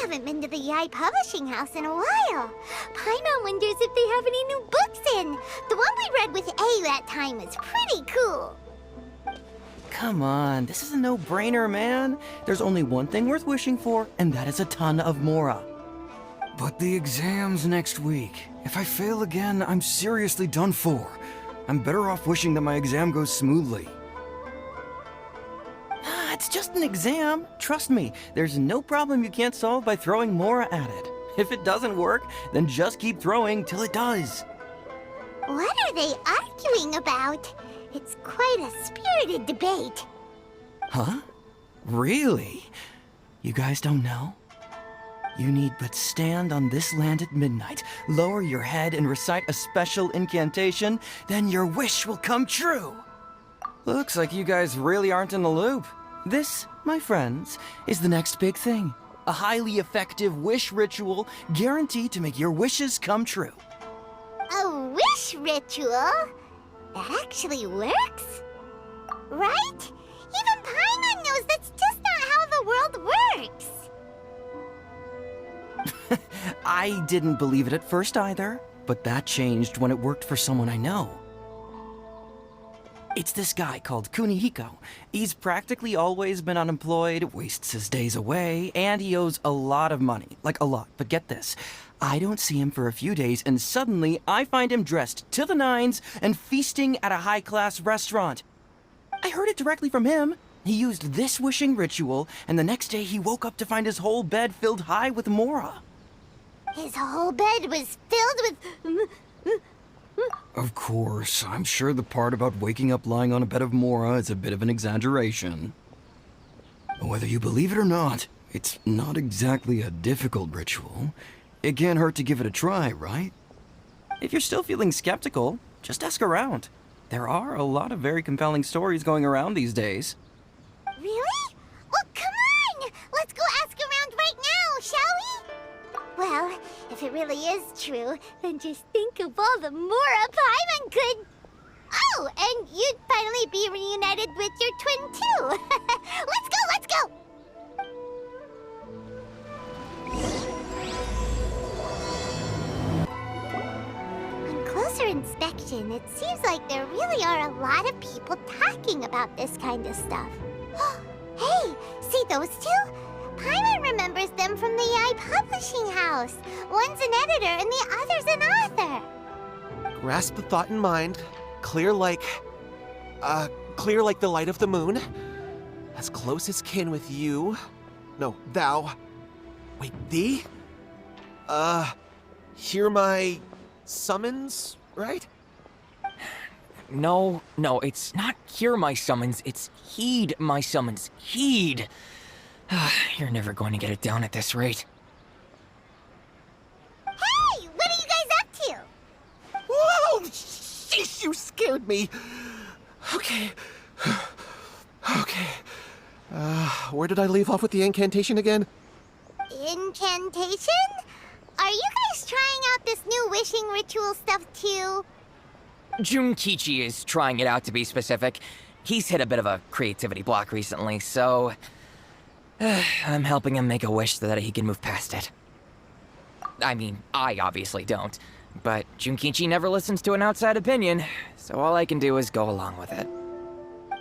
haven't been to the Yae Publishing House in a while. Paimon wonders if they have any new books in. The one we read with A that time was pretty cool. Come on, this is a no-brainer, man. There's only one thing worth wishing for, and that is a ton of Mora. But the exam's next week. If I fail again, I'm seriously done for. I'm better off wishing that my exam goes smoothly. It's just an exam. Trust me, there's no problem you can't solve by throwing Mora at it. If it doesn't work, then just keep throwing till it does. What are they arguing about? It's quite a spirited debate. Huh? Really? You guys don't know? You need but stand on this land at midnight, lower your head and recite a special incantation, then your wish will come true. Looks like you guys really aren't in the loop. This, my friends, is the next big thing. A highly effective wish ritual guaranteed to make your wishes come true. A wish ritual? That actually works? Right? Even Paimon knows that's just not how the world works. I didn't believe it at first either, but that changed when it worked for someone I know. It's this guy called Kunihiko. He's practically always been unemployed, wastes his days away, and he owes a lot of money. Like a lot, but get this. I don't see him for a few days, and suddenly I find him dressed to the nines and feasting at a high-class restaurant. I heard it directly from him. He used this wishing ritual, and the next day he woke up to find his whole bed filled high with Mora. His whole bed was filled with... Of course, I'm sure the part about waking up lying on a bed of Mora is a bit of an exaggeration. Whether you believe it or not, it's not exactly a difficult ritual. It can't hurt to give it a try, right? If you're still feeling skeptical, just ask around. There are a lot of very compelling stories going around these days. Really? Well, come on! Let's go ask around right now, shall we? Well, if it really is true, then just think of all the Mora Paimon could... Oh, and you'd finally be reunited with your twin, too. Let's go! On closer inspection, it seems like there really are a lot of people talking about this kind of stuff. Hey, see those two? Paimon remembers them from the Yae Publishing House. One's an editor and the other's an author. Grasp the thought in mind. Clear like the light of the moon. As close as kin with you. No, thou. Wait, thee? Hear my summons, right? No, it's not hear my summons, it's heed my summons. Heed! You're never going to get it down at this rate. Hey, what are you guys up to? Whoa! Sheesh, you scared me! Okay. Where did I leave off with the incantation again? Incantation? Are you guys trying out this new wishing ritual stuff too? Junkichi is trying it out, to be specific. He's hit a bit of a creativity block recently, so... I'm helping him make a wish so that he can move past it. I mean, I obviously don't, but Junkichi never listens to an outside opinion, so all I can do is go along with it.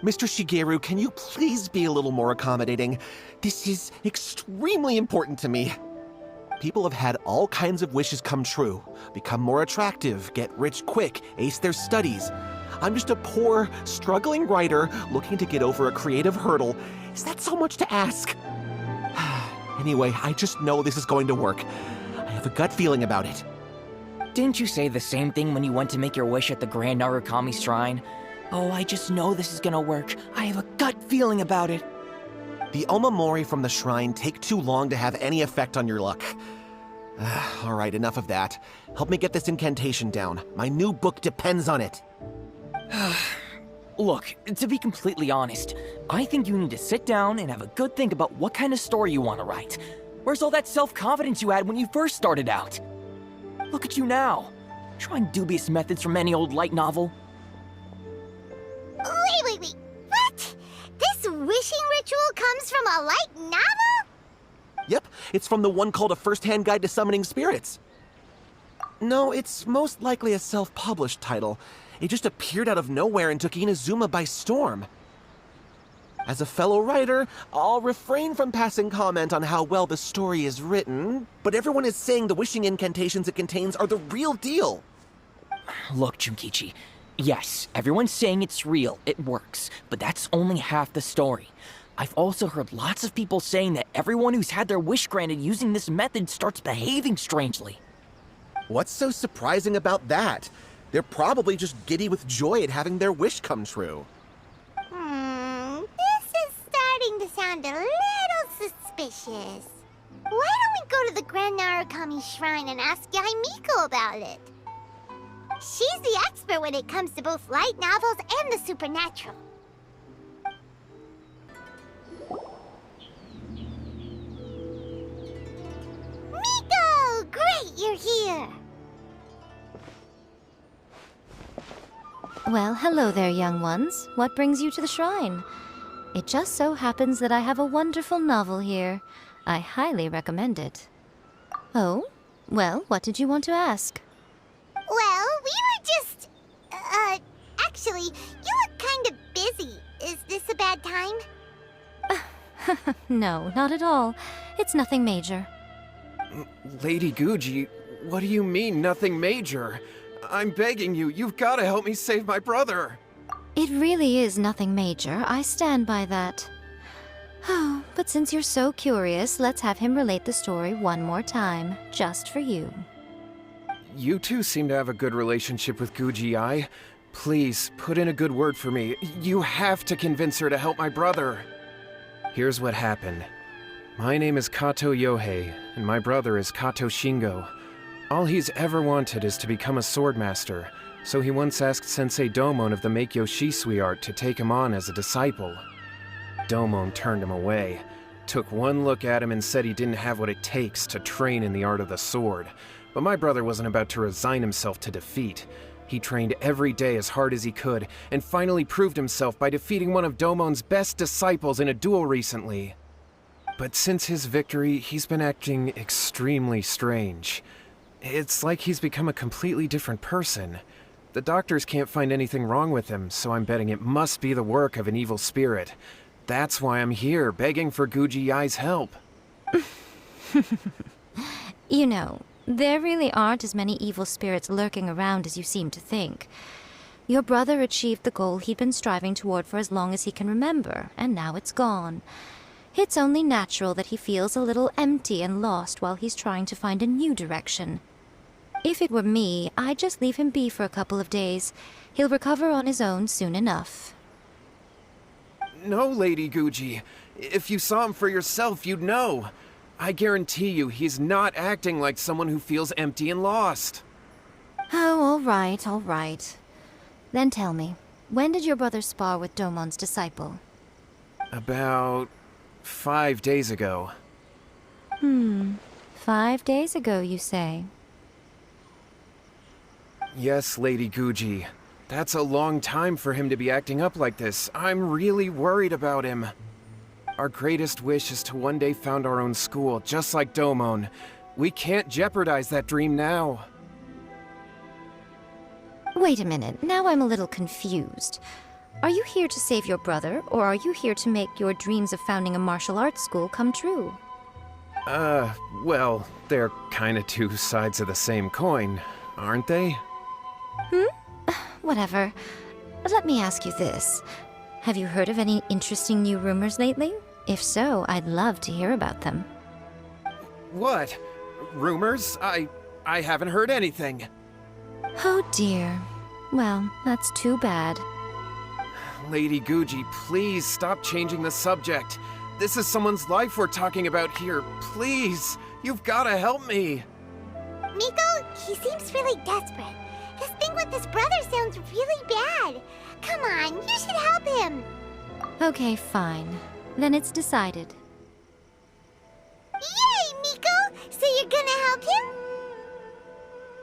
Mr. Shigeru, can you please be a little more accommodating? This is extremely important to me. People have had all kinds of wishes come true, become more attractive, get rich quick, ace their studies. I'm just a poor, struggling writer looking to get over a creative hurdle. Is that so much to ask? Anyway, I just know this is going to work. I have a gut feeling about it. Didn't you say the same thing when you went to make your wish at the Grand Narukami Shrine? Oh, I just know this is gonna work. I have a gut feeling about it. The omamori from the shrine take too long to have any effect on your luck. All right, enough of that. Help me get this incantation down. My new book depends on it. Look, to be completely honest, I think you need to sit down and have a good think about what kind of story you want to write. Where's all that self-confidence you had when you first started out? Look at you now, trying dubious methods from any old light novel. Wait. What? This wishing ritual comes from a light novel? Yep, it's from the one called A First-Hand Guide to Summoning Spirits. No, it's most likely a self-published title. It just appeared out of nowhere and took Inazuma by storm. As a fellow writer, I'll refrain from passing comment on how well the story is written, but everyone is saying the wishing incantations it contains are the real deal. Look, Junkichi. Yes, everyone's saying it's real, it works, but that's only half the story. I've also heard lots of people saying that everyone who's had their wish granted using this method starts behaving strangely. What's so surprising about that? They're probably just giddy with joy at having their wish come true. This is starting to sound a little suspicious. Why don't we go to the Grand Narukami Shrine and ask Yae Miko about it? She's the expert when it comes to both light novels and the supernatural. Miko! Great, you're here! Well, hello there, young ones. What brings you to the shrine? It just so happens that I have a wonderful novel here. I highly recommend it. Oh? Well, what did you want to ask? Well, we were just... actually, you look kind of busy. Is this a bad time? No, not at all. It's nothing major. Lady Guji, what do you mean, nothing major? I'm begging you, you've got to help me save my brother. It really is nothing major. I stand by that. Oh, but since you're so curious, let's have him relate the story one more time, just for you. You two seem to have a good relationship with Guji Ai. Please, put in a good word for me. You have to convince her to help my brother. Here's what happened. My name is Kato Yohei, and my brother is Kato Shingo. All he's ever wanted is to become a swordmaster, so he once asked Sensei Domon of the Meikyo Shisui art to take him on as a disciple. Domon turned him away, took one look at him and said he didn't have what it takes to train in the art of the sword. But my brother wasn't about to resign himself to defeat. He trained every day as hard as he could, and finally proved himself by defeating one of Domon's best disciples in a duel recently. But since his victory, he's been acting extremely strange. It's like he's become a completely different person. The doctors can't find anything wrong with him, so I'm betting it must be the work of an evil spirit. That's why I'm here, begging for Guji Ai's help. You know, there really aren't as many evil spirits lurking around as you seem to think. Your brother achieved the goal he'd been striving toward for as long as he can remember, and now it's gone. It's only natural that he feels a little empty and lost while he's trying to find a new direction. If it were me, I'd just leave him be for a couple of days. He'll recover on his own soon enough. No, Lady Guji. If you saw him for yourself, you'd know. I guarantee you he's not acting like someone who feels empty and lost. Oh, all right, all right. Then tell me, when did your brother spar with Domon's disciple? About 5 days ago. 5 days ago, you say? Yes, Lady Guji. That's a long time for him to be acting up like this. I'm really worried about him. Our greatest wish is to one day found our own school, just like Domon. We can't jeopardize that dream now. Wait a minute, now I'm a little confused. Are you here to save your brother, or are you here to make your dreams of founding a martial arts school come true? Well, they're kinda two sides of the same coin, aren't they? Whatever. Let me ask you this. Have you heard of any interesting new rumors lately? If so, I'd love to hear about them. What? Rumors? I haven't heard anything. Oh dear. Well, that's too bad. Lady Guji, please stop changing the subject. This is someone's life we're talking about here. Please, you've gotta help me. Miko, he seems really desperate. This thing with his brother sounds really bad. Come on, you should help him. Okay, fine. Then it's decided. Yay, Miko! So you're gonna help him?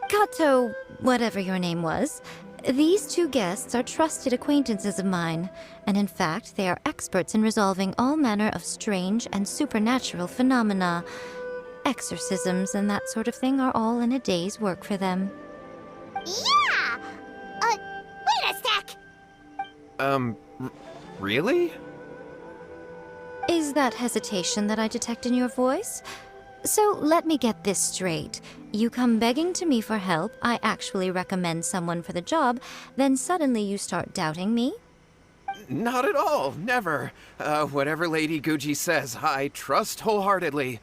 Kato, whatever your name was, These two guests are trusted acquaintances of mine, and in fact, they are experts in resolving all manner of strange and supernatural phenomena. Exorcisms and that sort of thing are all in a day's work for them. Yeah! Wait a sec! Really? Is that hesitation that I detect in your voice? So let me get this straight. You come begging to me for help, I actually recommend someone for the job, then suddenly you start doubting me? Not at all, never. Whatever Lady Guji says, I trust wholeheartedly.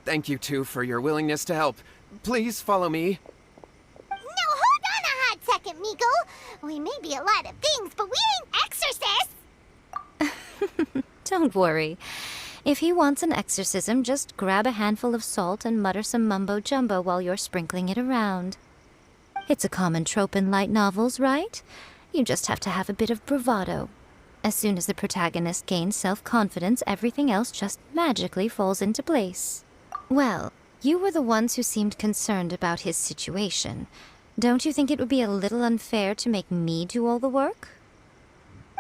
Thank you two for your willingness to help. Please follow me. No, hold on a hot second, Miko! We may be a lot of things, but we ain't exorcists! Don't worry. If he wants an exorcism, just grab a handful of salt and mutter some mumbo-jumbo while you're sprinkling it around. It's a common trope in light novels, right? You just have to have a bit of bravado. As soon as the protagonist gains self-confidence, everything else just magically falls into place. Well, you were the ones who seemed concerned about his situation. Don't you think it would be a little unfair to make me do all the work?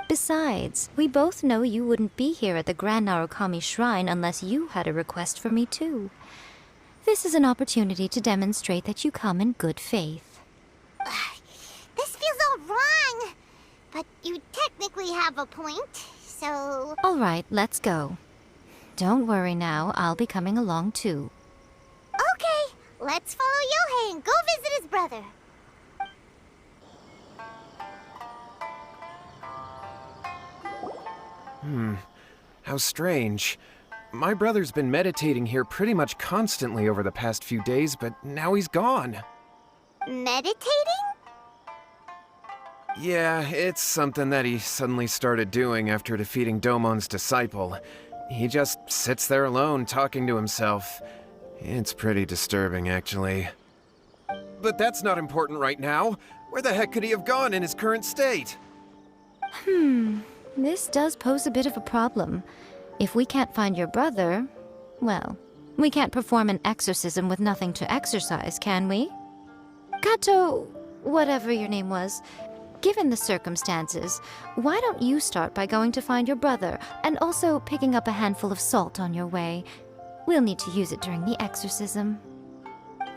Besides, we both know you wouldn't be here at the Grand Narukami Shrine unless you had a request for me too. This is an opportunity to demonstrate that you come in good faith. This feels all wrong! But you technically have a point, so... All right, let's go. Don't worry now, I'll be coming along too. Okay, let's follow Yohei and go visit his brother. How strange. My brother's been meditating here pretty much constantly over the past few days, but now he's gone. Meditating? Yeah, it's something that he suddenly started doing after defeating Domon's disciple. He just sits there alone, talking to himself. It's pretty disturbing, actually. But that's not important right now. Where the heck could he have gone in his current state? This does pose a bit of a problem. If we can't find your brother, well, we can't perform an exorcism with nothing to exorcise, can we? Kato, whatever your name was, given the circumstances, why don't you start by going to find your brother and also picking up a handful of salt on your way? We'll need to use it during the exorcism.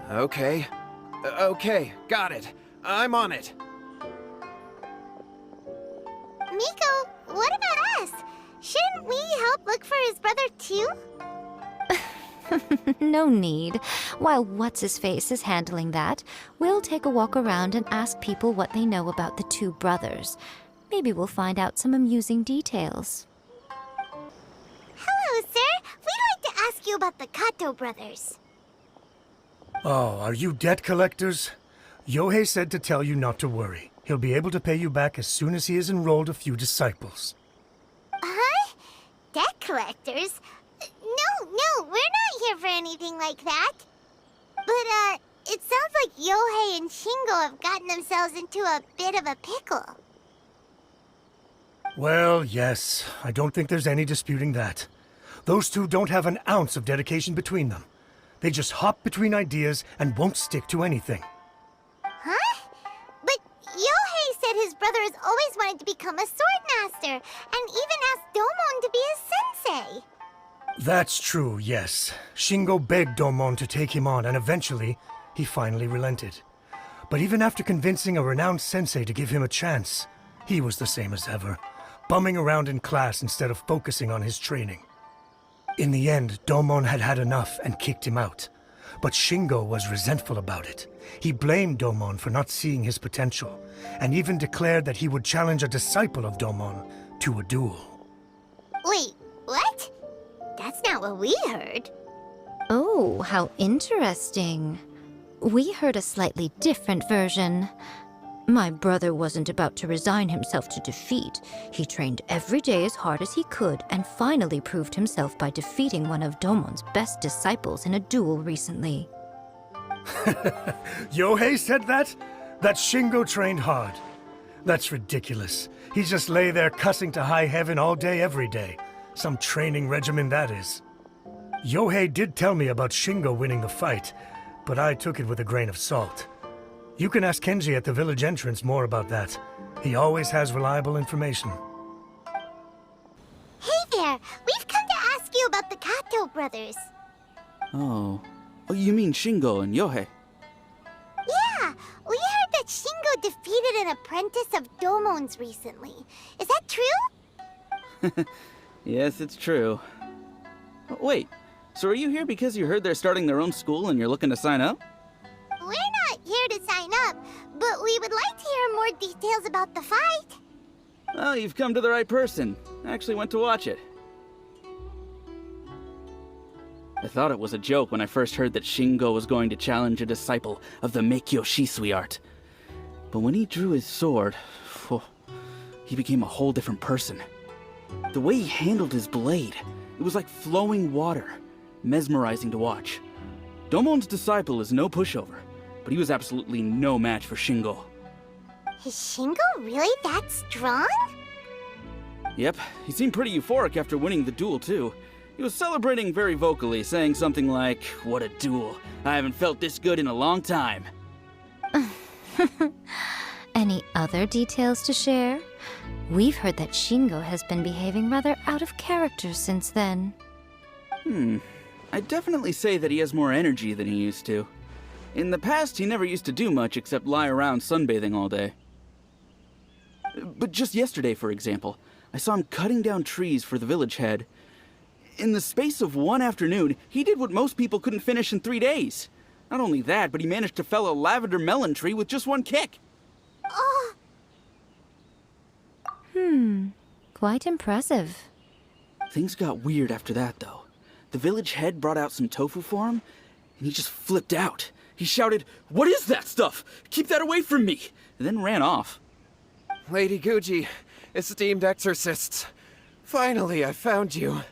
Okay. Okay, got it. I'm on it. Miko, what about us? Shouldn't we help look for his brother too? No need. While What's-His-Face is handling that, we'll take a walk around and ask people what they know about the two brothers. Maybe we'll find out some amusing details. Hello, sir. We'd like to ask you about the Kato brothers. Oh, are you debt collectors? Yohei said to tell you not to worry. He'll be able to pay you back as soon as he has enrolled a few disciples. Huh? Debt collectors? No, we're not here for anything like that. But, it sounds like Yohei and Shingo have gotten themselves into a bit of a pickle. Well, yes. I don't think there's any disputing that. Those two don't have an ounce of dedication between them. They just hop between ideas and won't stick to anything. Huh? But Yohei said his brother has always wanted to become a sword master, and even asked Domon to be his sensei. That's true, yes. Shingo begged Domon to take him on, and eventually, he finally relented. But even after convincing a renowned sensei to give him a chance, he was the same as ever, bumming around in class instead of focusing on his training. In the end, Domon had had enough and kicked him out. But Shingo was resentful about it. He blamed Domon for not seeing his potential, and even declared that he would challenge a disciple of Domon to a duel. Wait, what? That's not what we heard. Oh, how interesting. We heard a slightly different version. My brother wasn't about to resign himself to defeat. He trained every day as hard as he could and finally proved himself by defeating one of Domon's best disciples in a duel recently. Yohei said that? That Shingo trained hard. That's ridiculous. He just lay there cussing to high heaven all day, every day. Some training regimen, that is. Yohei did tell me about Shingo winning the fight, but I took it with a grain of salt. You can ask Kenji at the village entrance more about that. He always has reliable information. Hey there! We've come to ask you about the Kato brothers. Oh. Oh, you mean Shingo and Yohei? Yeah! We heard that Shingo defeated an apprentice of Domon's recently. Is that true? Yes, it's true. Wait, so are you here because you heard they're starting their own school and you're looking to sign up? We're not here to sign up, but we would like to hear more details about the fight. Well, you've come to the right person. I actually went to watch it. I thought it was a joke when I first heard that Shingo was going to challenge a disciple of the Meikyo Shisui art. But when he drew his sword, he became a whole different person. The way he handled his blade, it was like flowing water, mesmerizing to watch. Domon's disciple is no pushover, but he was absolutely no match for Shingo. Is Shingo really that strong? Yep, he seemed pretty euphoric after winning the duel too. He was celebrating very vocally, saying something like, "What a duel. I haven't felt this good in a long time." Any other details to share? We've heard that Shingo has been behaving rather out of character since then. I'd definitely say that he has more energy than he used to. In the past, he never used to do much except lie around sunbathing all day. But just yesterday, for example, I saw him cutting down trees for the village head. In the space of one afternoon, he did what most people couldn't finish in 3 days. Not only that, but he managed to fell a lavender melon tree with just one kick. Oh, Quite impressive. Things got weird after that, though. The village head brought out some tofu for him, and he just flipped out. He shouted, "What is that stuff? Keep that away from me!" and then ran off. Lady Guji, esteemed exorcists. Finally, I found you.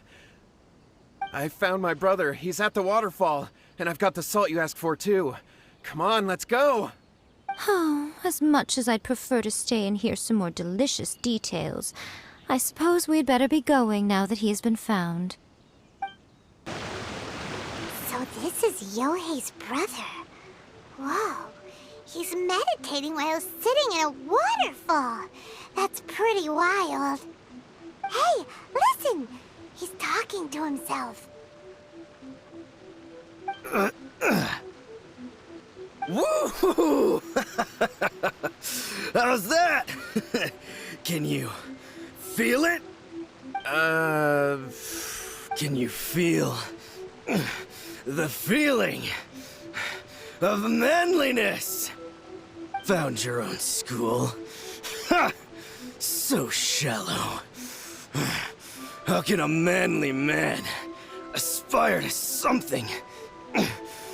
I found my brother. He's at the waterfall, and I've got the salt you asked for, too. Come on, let's go! Oh, as much as I'd prefer to stay and hear some more delicious details, I suppose we'd better be going now that he has been found. so this is Yohei's brother. Whoa, he's meditating while sitting in a waterfall. That's pretty wild. Hey, listen! He's talking to himself. Woo! How's that? Can you feel it? Can you feel the feeling of manliness? Found your own school. Ha! So shallow. How can a manly man aspire to something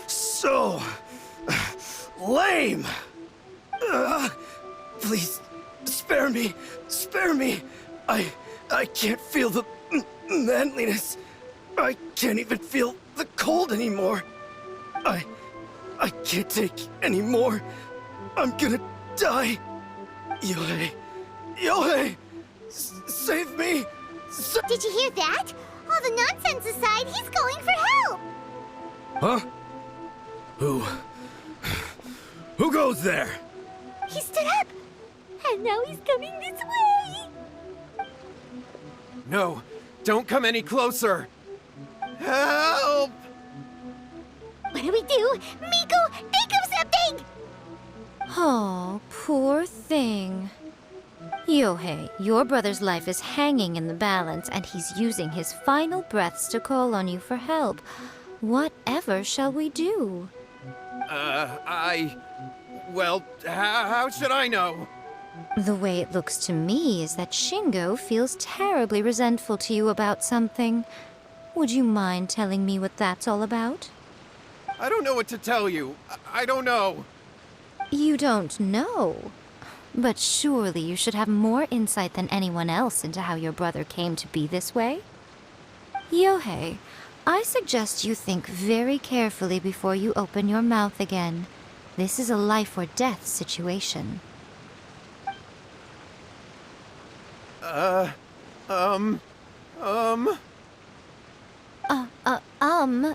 so lame? Please, spare me, spare me. I can't feel the manliness. I can't even feel the cold anymore. I can't take any more. I'm gonna die. Yohei, Yohei, save me. Did you hear that? All the nonsense aside, he's calling for help! Huh? Who goes there? He stood up! And now he's coming this way! No, don't come any closer! Help! What do we do? Miko, think of something! Oh, poor thing. Yohei, your brother's life is hanging in the balance, and he's using his final breaths to call on you for help. Whatever shall we do? Well, how should I know? The way it looks to me is that Shingo feels terribly resentful to you about something. Would you mind telling me what that's all about? I don't know what to tell you. I don't know. You don't know? But surely you should have more insight than anyone else into how your brother came to be this way? Yohei, I suggest you think very carefully before you open your mouth again. This is a life or death situation.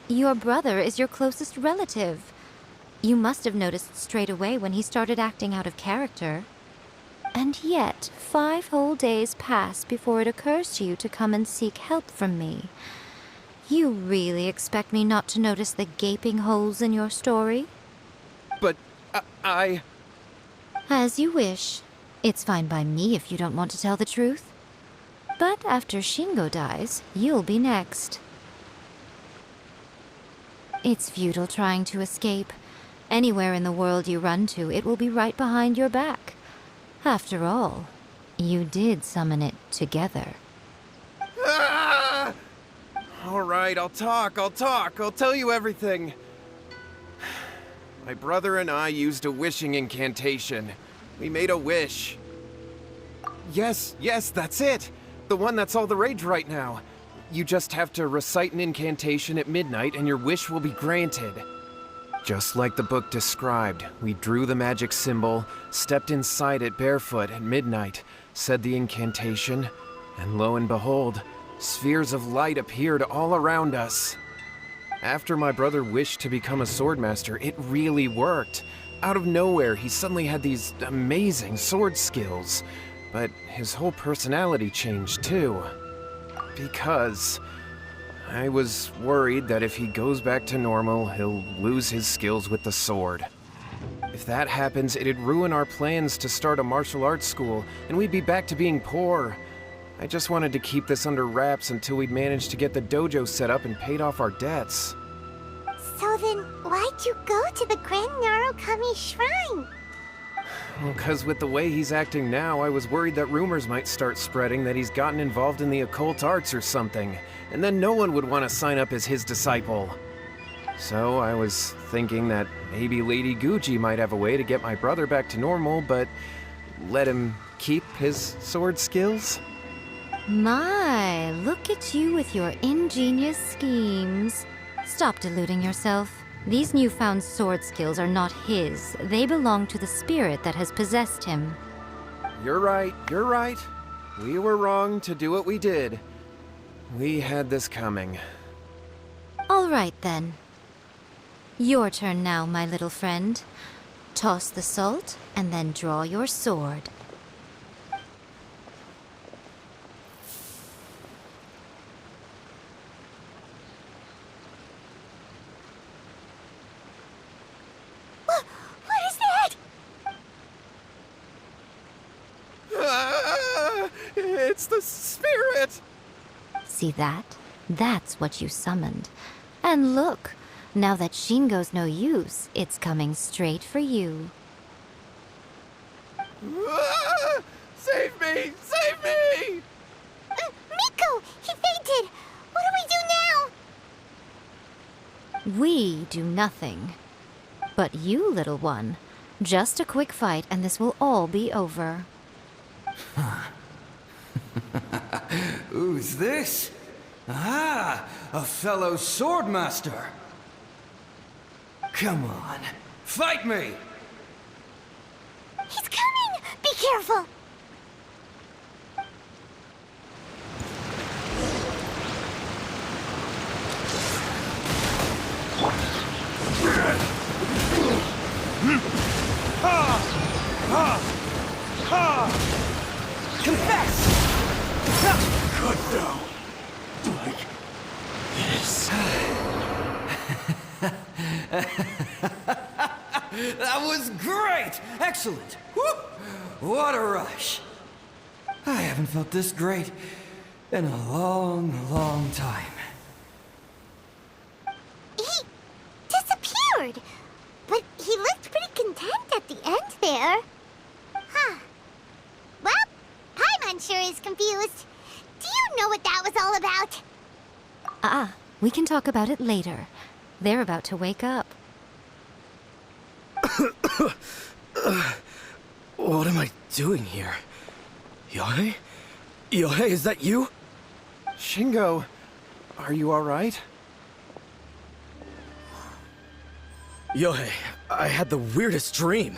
Your brother is your closest relative. You must have noticed straight away when he started acting out of character. And yet, 5 whole days pass before it occurs to you to come and seek help from me. You really expect me not to notice the gaping holes in your story? But I... As you wish. It's fine by me if you don't want to tell the truth. But after Shingo dies, you'll be next. It's futile trying to escape. Anywhere in the world you run to, it will be right behind your back. After all, you did summon it together. Ah! All right, I'll talk. I'll tell you everything. My brother and I used a wishing incantation. We made a wish. Yes, that's it. The one that's all the rage right now. You just have to recite an incantation at midnight and your wish will be granted. Just like the book described, we drew the magic symbol, stepped inside it barefoot at midnight, said the incantation, and lo and behold, spheres of light appeared all around us. After my brother wished to become a swordmaster, it really worked. Out of nowhere, he suddenly had these amazing sword skills. But his whole personality changed too. Because I was worried that if he goes back to normal, he'll lose his skills with the sword. If that happens, it'd ruin our plans to start a martial arts school, and we'd be back to being poor. I just wanted to keep this under wraps until we'd managed to get the dojo set up and paid off our debts. So then, why'd you go to the Grand Narukami Shrine? Well, 'cause with the way he's acting now, I was worried that rumors might start spreading that he's gotten involved in the occult arts or something, and then no one would want to sign up as his disciple. So I was thinking that maybe Lady Guji might have a way to get my brother back to normal, but let him keep his sword skills? My, look at you with your ingenious schemes. Stop deluding yourself. These newfound sword skills are not his. They belong to the spirit that has possessed him. You're right. We were wrong to do what we did. We had this coming. All right, then. Your turn now, my little friend. Toss the salt, and then draw your sword. What is that? It's the spirit! See that? That's what you summoned. And look, now that Shingo's no use, it's coming straight for you. Save me! Save me! Miko! He fainted! What do we do now? We do nothing. But you, little one, just a quick fight and this will all be over. Who's this? Ah, a fellow swordmaster. Come on, fight me! He's coming! Be careful! Confess! Cut down. Like this. That was great! Excellent! Woo! What a rush! I haven't felt this great in a long, long time. He disappeared! But he looked pretty content at the end there. Huh. Well, Paimon sure is confused. Do you know what that was all about? We can talk about it later. They're about to wake up. What am I doing here? Yae? Yae, is that you? Shingo, are you alright? Yae, I had the weirdest dream.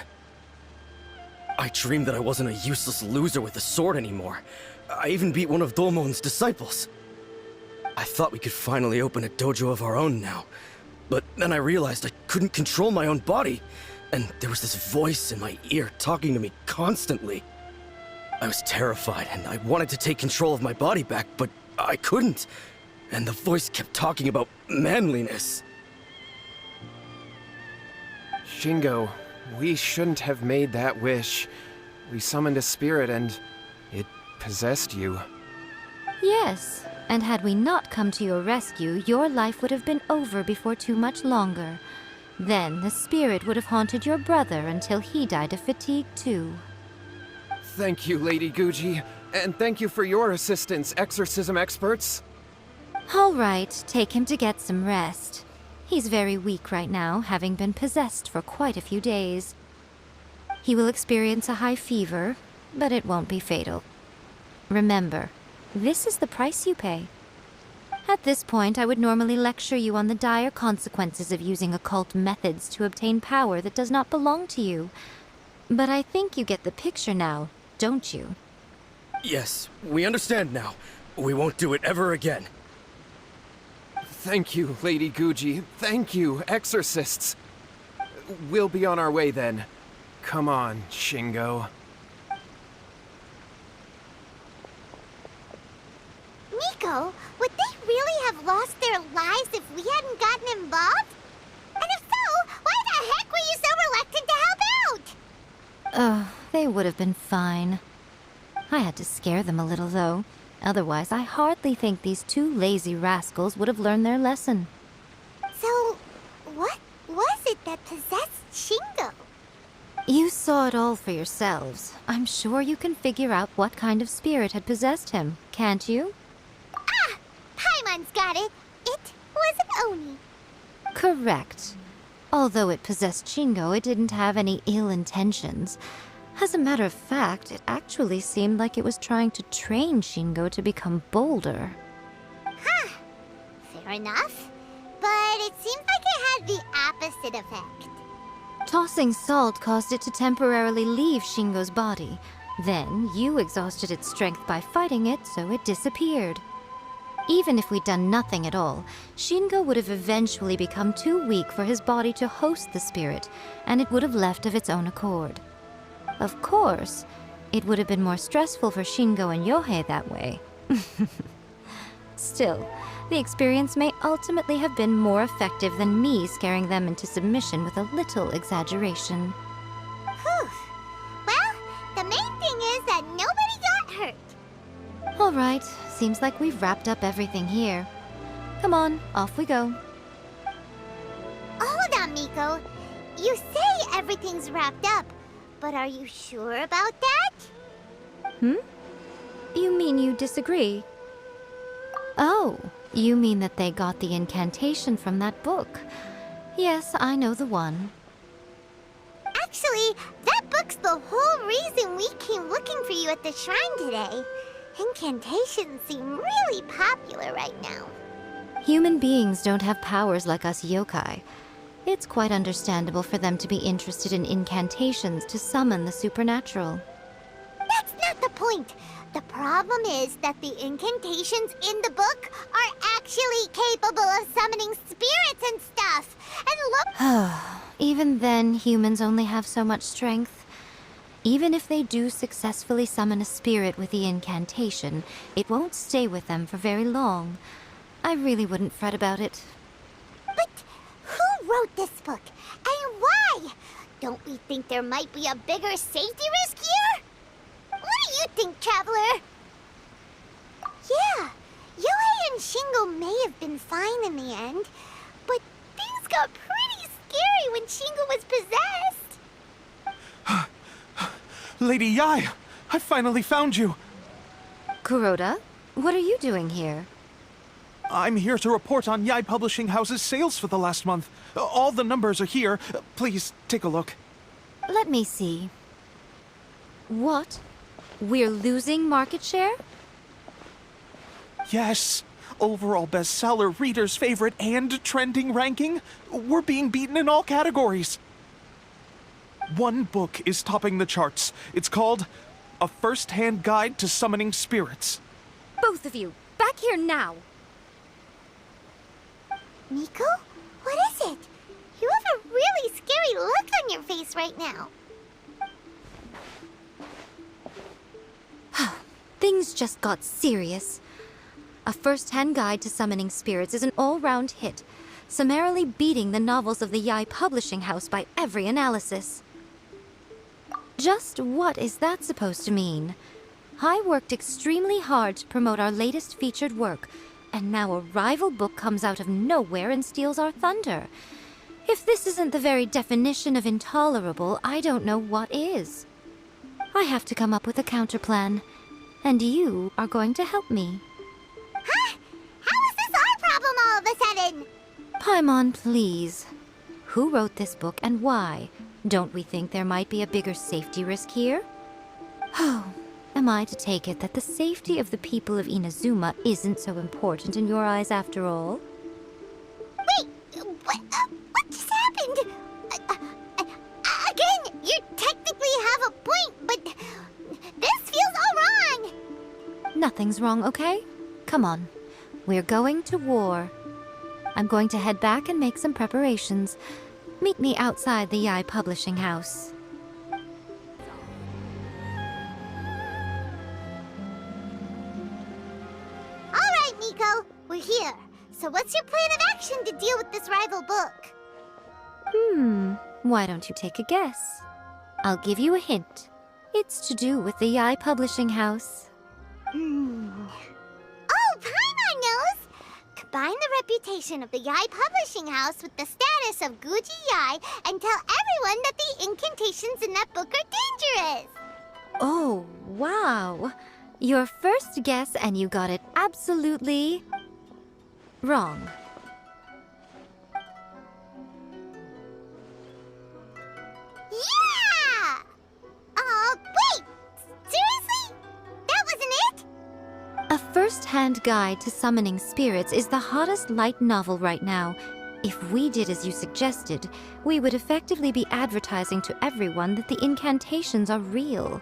I dreamed that I wasn't a useless loser with a sword anymore. I even beat one of Domon's disciples. I thought we could finally open a dojo of our own now. But then I realized I couldn't control my own body, and there was this voice in my ear talking to me constantly. I was terrified, and I wanted to take control of my body back, but I couldn't. And the voice kept talking about manliness. Shingo, we shouldn't have made that wish. We summoned a spirit and it possessed you. Yes, and had we not come to your rescue, your life would have been over before too much longer. Then the spirit would have haunted your brother until he died of fatigue too. Thank you, Lady Guji, and thank you for your assistance, exorcism experts. All right, take him to get some rest. He's very weak right now, having been possessed for quite a few days. He will experience a high fever, but it won't be fatal. Remember, this is the price you pay. At this point, I would normally lecture you on the dire consequences of using occult methods to obtain power that does not belong to you. But I think you get the picture now, don't you? Yes, we understand now. We won't do it ever again. Thank you, Lady Guji. Thank you, exorcists. We'll be on our way then. Come on, Shingo. Miko, would they really have lost their lives if we hadn't gotten involved? And if so, why the heck were you so reluctant to help out? Oh, they would have been fine. I had to scare them a little, though. Otherwise, I hardly think these two lazy rascals would have learned their lesson. So, what was it that possessed Shingo? You saw it all for yourselves. I'm sure you can figure out what kind of spirit had possessed him, can't you? Ah! Paimon's got it. It was an Oni. Correct. Although it possessed Shingo, it didn't have any ill intentions. As a matter of fact, it actually seemed like it was trying to train Shingo to become bolder. Huh. Fair enough. But it seemed like it had the opposite effect. Tossing salt caused it to temporarily leave Shingo's body. Then, you exhausted its strength by fighting it, so it disappeared. Even if we'd done nothing at all, Shingo would have eventually become too weak for his body to host the spirit, and it would have left of its own accord. Of course, it would have been more stressful for Shingo and Yohei that way. Still, the experience may ultimately have been more effective than me scaring them into submission with a little exaggeration. Whew. Well, the main thing is that nobody got hurt. All right, seems like we've wrapped up everything here. Come on, off we go. Hold on, Miko. You say everything's wrapped up, but are you sure about that? You mean you disagree? Oh, you mean that they got the incantation from that book. Yes, I know the one. Actually, that book's the whole reason we came looking for you at the shrine today. Incantations seem really popular right now. Human beings don't have powers like us yokai. It's quite understandable for them to be interested in incantations to summon the supernatural. That's not the point. The problem is that the incantations in the book are actually capable of summoning spirits and stuff. And look, Even then, humans only have so much strength. Even if they do successfully summon a spirit with the incantation, it won't stay with them for very long. I really wouldn't fret about it. but who wrote this book? And why? Don't we think there might be a bigger safety risk here? What do you think, Traveler? Yeah, Yohei and Shingo may have been fine in the end, but things got pretty scary when Shingo was possessed. Lady Yae, I finally found you. Kuroda, what are you doing here? I'm here to report on Yae Publishing House's sales for the last month. All the numbers are here. Please, take a look. Let me see. What? We're losing market share? Yes. Overall bestseller, reader's favorite, and trending ranking. We're being beaten in all categories. One book is topping the charts. It's called A First-Hand Guide to Summoning Spirits. Both of you, back here now! Miko? What is it? You have a really scary look on your face right now. Things just got serious. A first-hand guide to summoning spirits is an all-round hit, summarily beating the novels of the Yae Publishing House by every analysis. Just what is that supposed to mean? I worked extremely hard to promote our latest featured work, and now a rival book comes out of nowhere and steals our thunder. If this isn't the very definition of intolerable, I don't know what is. I have to come up with a counterplan, and you are going to help me. Huh? How is this our problem all of a sudden? Paimon, please. Who wrote this book and why? Don't we think there might be a bigger safety risk here? Oh, am I to take it that the safety of the people of Inazuma isn't so important in your eyes after all? Wait, what just happened? Again, you technically have a point, but this feels all wrong. Nothing's wrong, okay? Come on. We're going to war. I'm going to head back and make some preparations. Meet me outside the Yae Publishing House. All right, Miko, we're here. So what's your plan of action to deal with this rival book? Why don't you take a guess? I'll give you a hint. It's to do with the Yae Publishing House. Oh, Paimon knows! Combine the reputation of the Yae Publishing House with the status of Guji Yae and tell everyone that the incantations in that book are dangerous! Oh, wow. Your first guess and you got it absolutely wrong. Yeah! Wait! Seriously? That wasn't it? A first-hand guide to summoning spirits is the hottest light novel right now. If we did as you suggested, we would effectively be advertising to everyone that the incantations are real.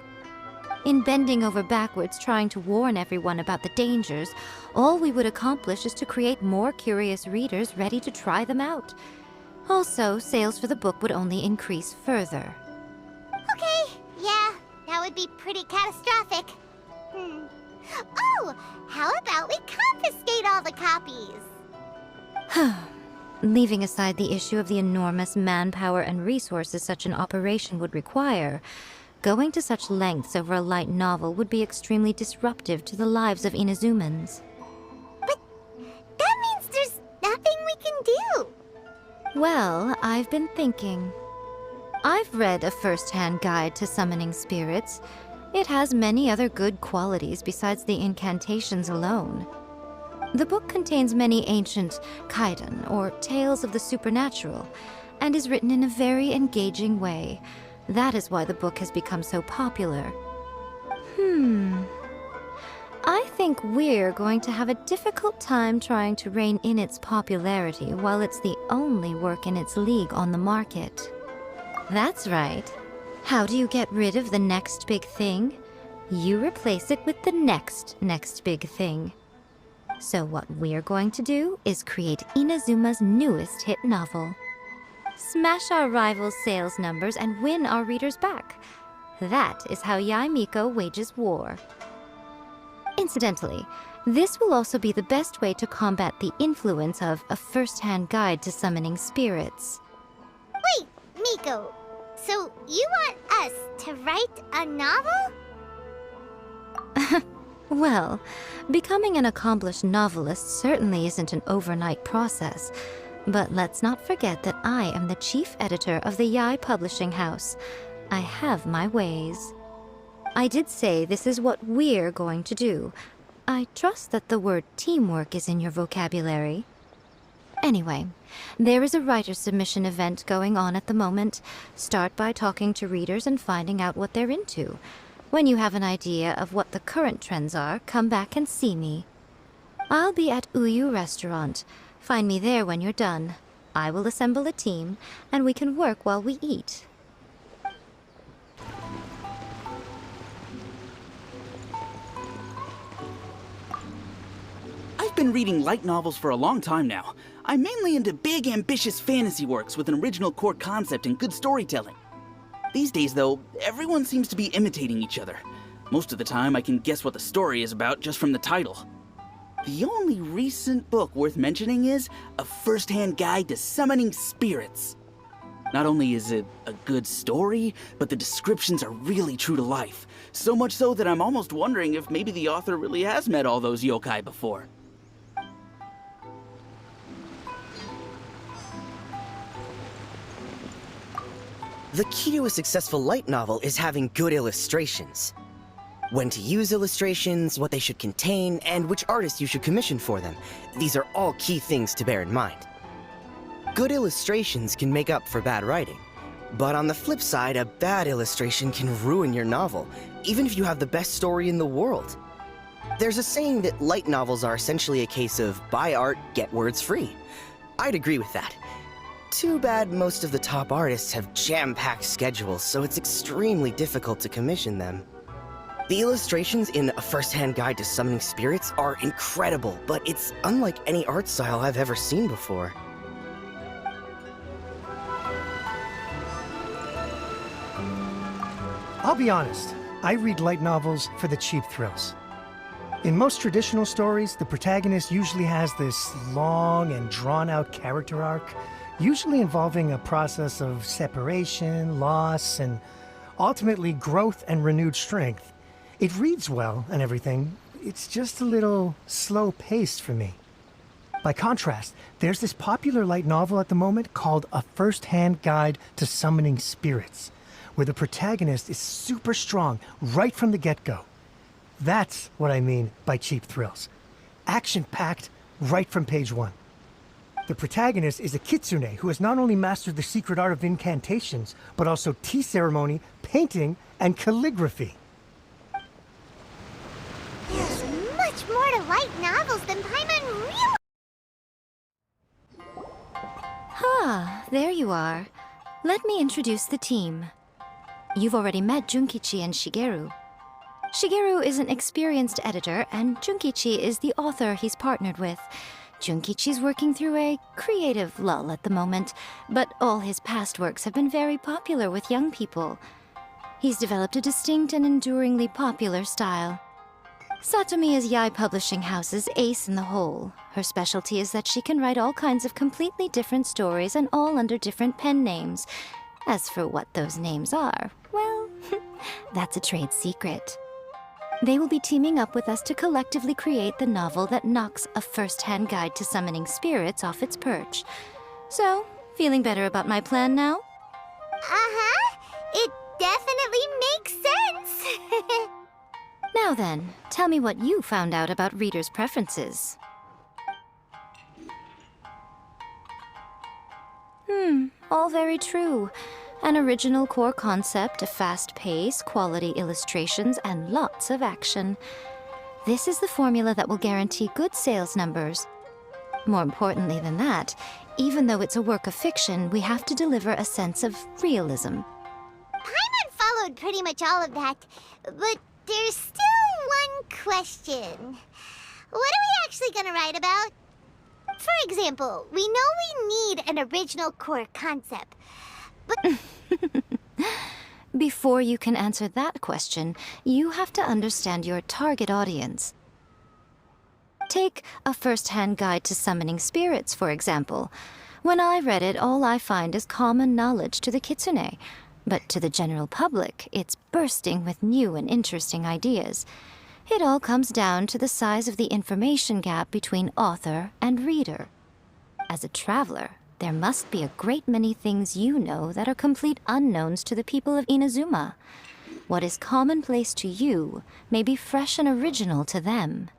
In bending over backwards trying to warn everyone about the dangers, all we would accomplish is to create more curious readers ready to try them out. Also, sales for the book would only increase further. Okay, yeah, that would be pretty catastrophic. Oh, how about we confiscate all the copies? Leaving aside the issue of the enormous manpower and resources such an operation would require, going to such lengths over a light novel would be extremely disruptive to the lives of Inazumans. But that means there's nothing we can do. Well, I've been thinking. I've read A First-Hand Guide to Summoning Spirits. It has many other good qualities besides the incantations alone. The book contains many ancient kaidan, or tales of the supernatural, and is written in a very engaging way. That is why the book has become so popular. I think we're going to have a difficult time trying to rein in its popularity while it's the only work in its league on the market. That's right. How do you get rid of the next big thing? You replace it with the next big thing. So what we're going to do is create Inazuma's newest hit novel. Smash our rivals' sales numbers and win our readers back. That is how Yae Miko wages war. Incidentally, this will also be the best way to combat the influence of A First-Hand Guide to Summoning Spirits. Wait, Miko, so you want us to write a novel? Well, becoming an accomplished novelist certainly isn't an overnight process. But let's not forget that I am the chief editor of the Yae Publishing House. I have my ways. I did say this is what we're going to do. I trust that the word teamwork is in your vocabulary. Anyway, there is a writer submission event going on at the moment. Start by talking to readers and finding out what they're into. When you have an idea of what the current trends are, come back and see me. I'll be at Uyu Restaurant. Find me there when you're done. I will assemble a team, and we can work while we eat. I've been reading light novels for a long time now. I'm mainly into big, ambitious fantasy works with an original core concept and good storytelling. These days, though, everyone seems to be imitating each other. Most of the time, I can guess what the story is about just from the title. The only recent book worth mentioning is A First-Hand Guide to Summoning Spirits. Not only is it a good story, but the descriptions are really true to life. So much so that I'm almost wondering if maybe the author really has met all those yokai before. The key to a successful light novel is having good illustrations. When to use illustrations, what they should contain, and which artist you should commission for them. These are all key things to bear in mind. Good illustrations can make up for bad writing. But on the flip side, a bad illustration can ruin your novel, even if you have the best story in the world. There's a saying that light novels are essentially a case of buy art, get words free. I'd agree with that. Too bad most of the top artists have jam-packed schedules, so it's extremely difficult to commission them. The illustrations in A First-Hand Guide to Summoning Spirits are incredible, but it's unlike any art style I've ever seen before. I'll be honest, I read light novels for the cheap thrills. In most traditional stories, the protagonist usually has this long and drawn-out character arc, usually involving a process of separation, loss, and ultimately growth and renewed strength. It reads well and everything, it's just a little slow-paced for me. By contrast, there's this popular light novel at the moment called A First-Hand Guide to Summoning Spirits, where the protagonist is super strong right from the get-go. That's what I mean by cheap thrills. Action-packed right from page 1. The protagonist is a kitsune who has not only mastered the secret art of incantations, but also tea ceremony, painting, and calligraphy. There's much more to light novels than Paimon realized. Ah, there you are. Let me introduce the team. You've already met Junkichi and Shigeru. Shigeru is an experienced editor, and Junkichi is the author he's partnered with. Junkichi's working through a creative lull at the moment, but all his past works have been very popular with young people. He's developed a distinct and enduringly popular style. Satomi is Yae Publishing House's ace in the hole. Her specialty is that she can write all kinds of completely different stories and all under different pen names. As for what those names are, well, that's a trade secret. They will be teaming up with us to collectively create the novel that knocks A First-Hand Guide to Summoning Spirits off its perch. So, feeling better about my plan now? Uh-huh. It definitely makes sense. Now then, tell me what you found out about readers' preferences. All very true. An original core concept, a fast pace, quality illustrations, and lots of action. This is the formula that will guarantee good sales numbers. More importantly than that, even though it's a work of fiction, we have to deliver a sense of realism. Paimon followed pretty much all of that, but there's still one question. What are we actually gonna write about? For example, we know we need an original core concept, but... Before you can answer that question, you have to understand your target audience. Take A First-Hand Guide to Summoning Spirits, for example. When I read it, all I find is common knowledge to the kitsune. But to the general public, it's bursting with new and interesting ideas. It all comes down to the size of the information gap between author and reader. As a traveler, there must be a great many things you know that are complete unknowns to the people of Inazuma. What is commonplace to you may be fresh and original to them.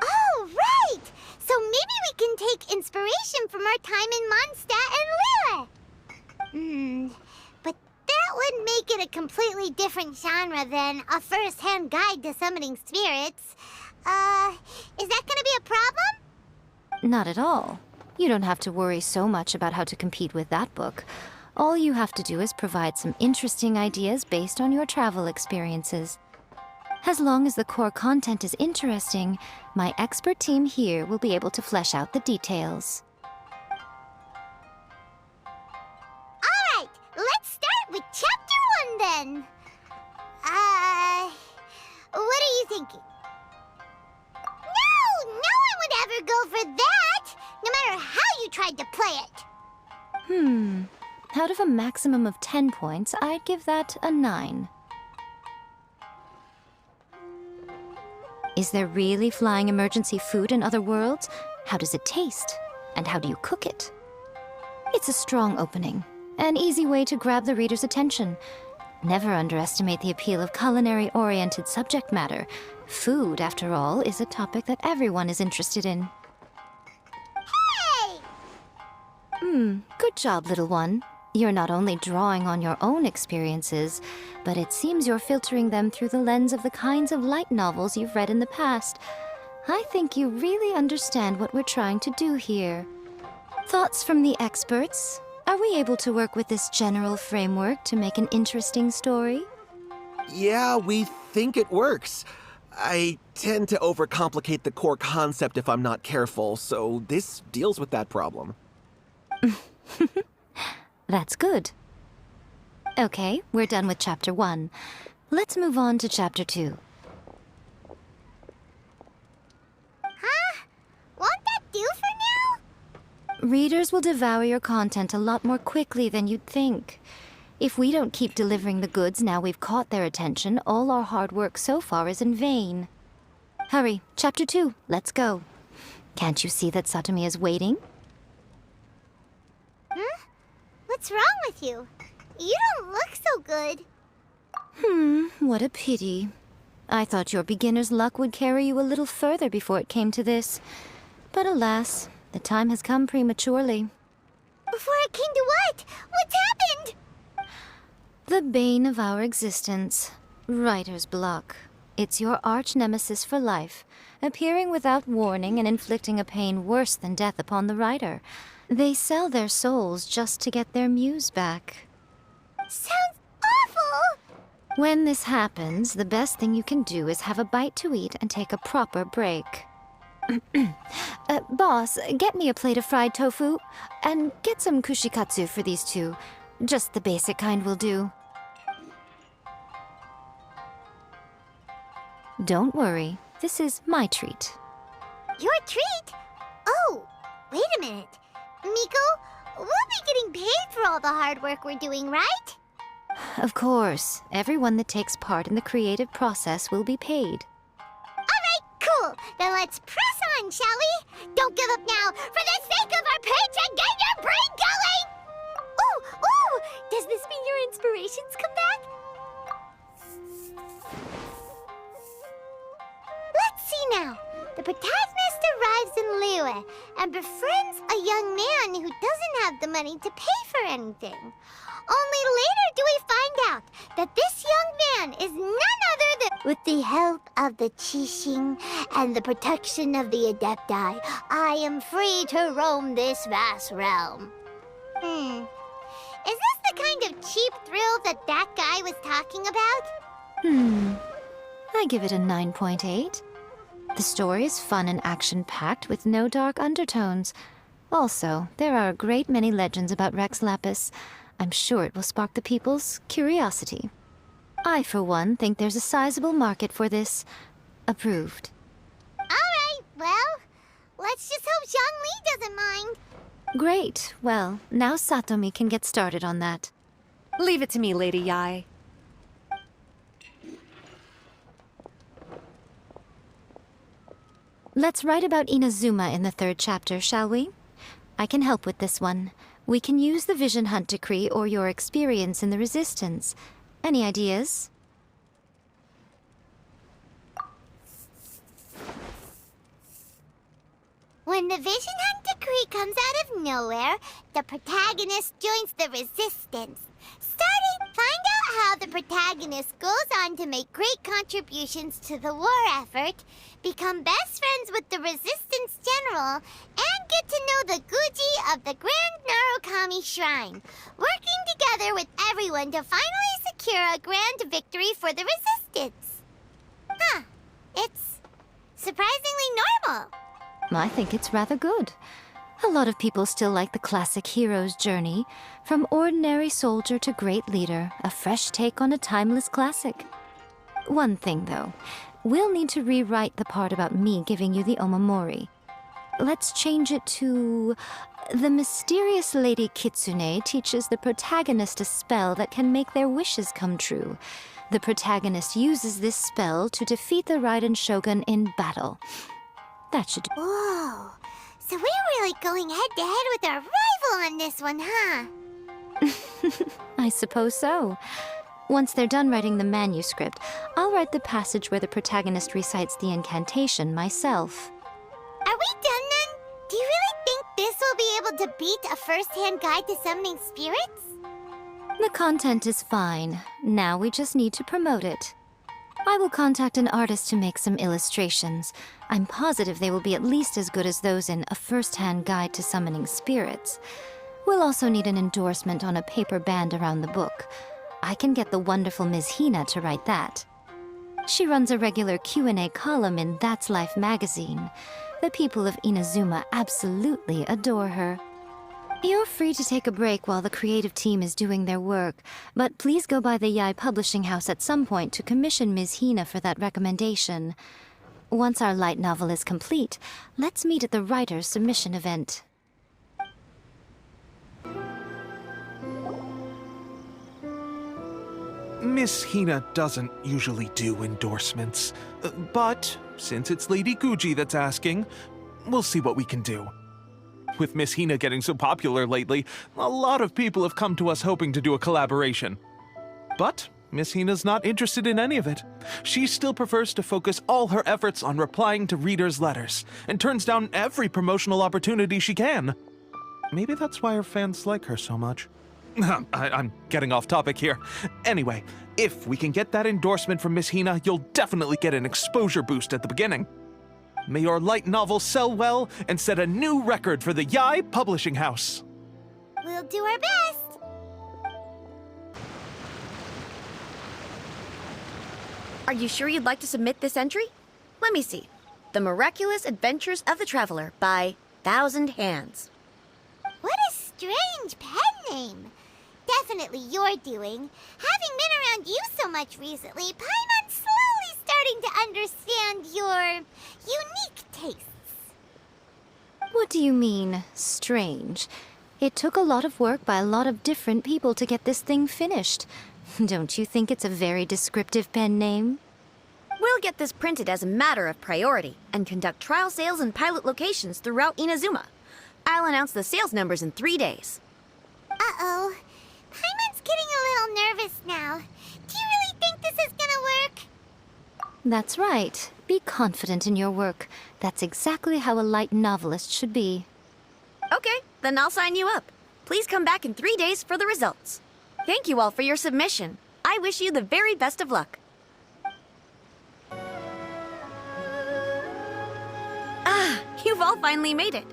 Oh, right! So maybe we can take inspiration from our time in Mondstadt and Lille. But that would make it a completely different genre than A First-Hand Guide to Summoning Spirits. Is that gonna be a problem? Not at all. You don't have to worry so much about how to compete with that book. All you have to do is provide some interesting ideas based on your travel experiences. As long as the core content is interesting, my expert team here will be able to flesh out the details. Alright, let's start with Chapter 1 then. What are you thinking? No one would ever go for that, no matter how you tried to play it. Out of a maximum of 10 points, I'd give that a 9. Is there really flying emergency food in other worlds? How does it taste? And how do you cook it? It's a strong opening, an easy way to grab the reader's attention. Never underestimate the appeal of culinary-oriented subject matter. Food, after all, is a topic that everyone is interested in. Hey! Good job, little one. You're not only drawing on your own experiences, but it seems you're filtering them through the lens of the kinds of light novels you've read in the past. I think you really understand what we're trying to do here. Thoughts from the experts? Are we able to work with this general framework to make an interesting story? Yeah, we think it works. I tend to overcomplicate the core concept if I'm not careful, so this deals with that problem. That's good. Okay, we're done with Chapter 1. Let's move on to Chapter 2. Huh? Won't that do for now? Readers will devour your content a lot more quickly than you'd think. If we don't keep delivering the goods now we've caught their attention, all our hard work so far is in vain. Hurry, Chapter 2, let's go. Can't you see that Satomi is waiting? What's wrong with you? You don't look so good. What a pity. I thought your beginner's luck would carry you a little further before it came to this. But alas, the time has come prematurely. Before it came to what? What's happened? The bane of our existence. Writer's block. It's your arch nemesis for life, appearing without warning and inflicting a pain worse than death upon the writer. They sell their souls just to get their muse back. Sounds awful! When this happens, the best thing you can do is have a bite to eat and take a proper break. Boss, get me a plate of fried tofu, and get some kushikatsu for these two. Just the basic kind will do. Don't worry, this is my treat. Your treat? Oh, wait a minute. Miko, we'll be getting paid for all the hard work we're doing, right? Of course, everyone that takes part in the creative process will be paid. Alright, cool. Then let's press on, shall we? Don't give up now. For the sake of our paycheck, get your brain going! Ooh! Does this mean your inspirations come back? Let's see now. The protagonist arrives in Liyue and befriends a young man who doesn't have the money to pay for anything. Only later do we find out that this young man is none other than... With the help of the Qixing and the protection of the Adepti, I am free to roam this vast realm. Is this the kind of cheap thrill that guy was talking about? I give it a 9.8. The story is fun and action-packed with no dark undertones. Also, there are a great many legends about Rex Lapis. I'm sure it will spark the people's curiosity. I, for one, think there's a sizable market for this. Approved. Alright, well, let's just hope Zhongli doesn't mind. Great. Well, now Satomi can get started on that. Leave it to me, Lady Yae. Let's write about Inazuma in the 3rd chapter, shall we? I can help with this one. We can use the Vision Hunt Decree or your experience in the Resistance. Any ideas? When the Vision Hunt Decree comes out of nowhere, the protagonist joins the Resistance. Find out how the protagonist goes on to make great contributions to the war effort, become best friends with the Resistance General, and get to know the Guji of the Grand Narukami Shrine, working together with everyone to finally secure a grand victory for the Resistance. It's surprisingly normal. I think it's rather good. A lot of people still like the classic hero's journey, from ordinary soldier to great leader, a fresh take on a timeless classic. One thing, though. We'll need to rewrite the part about me giving you the omamori. Let's change it to... The mysterious Lady Kitsune teaches the protagonist a spell that can make their wishes come true. The protagonist uses this spell to defeat the Raiden Shogun in battle. That should do. Whoa. So we're really going head-to-head with our rival on this one, huh? I suppose so. Once they're done writing the manuscript, I'll write the passage where the protagonist recites the incantation myself. Are we done then? Do you really think this will be able to beat a first-hand guide to summoning spirits? The content is fine. Now we just need to promote it. I will contact an artist to make some illustrations. I'm positive they will be at least as good as those in A First-Hand Guide to Summoning Spirits. We'll also need an endorsement on a paper band around the book. I can get the wonderful Ms. Hina to write that. She runs a regular Q&A column in That's Life magazine. The people of Inazuma absolutely adore her. You're free to take a break while the creative team is doing their work, but please go by the Yae publishing house at some point to commission Ms. Hina for that recommendation. Once our light novel is complete, let's meet at the writer's submission event. Miss Hina doesn't usually do endorsements, but since it's Lady Guji that's asking, we'll see what we can do. With Miss Hina getting so popular lately, a lot of people have come to us hoping to do a collaboration. But Miss Hina's not interested in any of it. She still prefers to focus all her efforts on replying to readers' letters, and turns down every promotional opportunity she can. Maybe that's why her fans like her so much. I'm getting off topic here. Anyway, if we can get that endorsement from Miss Hina, you'll definitely get an exposure boost at the beginning. May your light novel sell well and set a new record for the Yae publishing house. We'll do our best. Are you sure you'd like to submit this entry? Let me see. The Miraculous Adventures of the Traveler by Thousand Hands. What a strange pen name. Definitely your doing. Having been around you so much recently, Paimon's slowly starting to understand your unique tastes. What do you mean, strange? It took a lot of work by a lot of different people to get this thing finished. Don't you think it's a very descriptive pen name? We'll get this printed as a matter of priority and conduct trial sales in pilot locations throughout Inazuma. I'll announce the sales numbers in 3 days. Uh-oh. Paimon's getting a little nervous now. Do you really think this is gonna work? That's right. Be confident in your work. That's exactly how a light novelist should be. Okay, then I'll sign you up. Please come back in 3 days for the results. Thank you all for your submission. I wish you the very best of luck. Ah, you've all finally made it.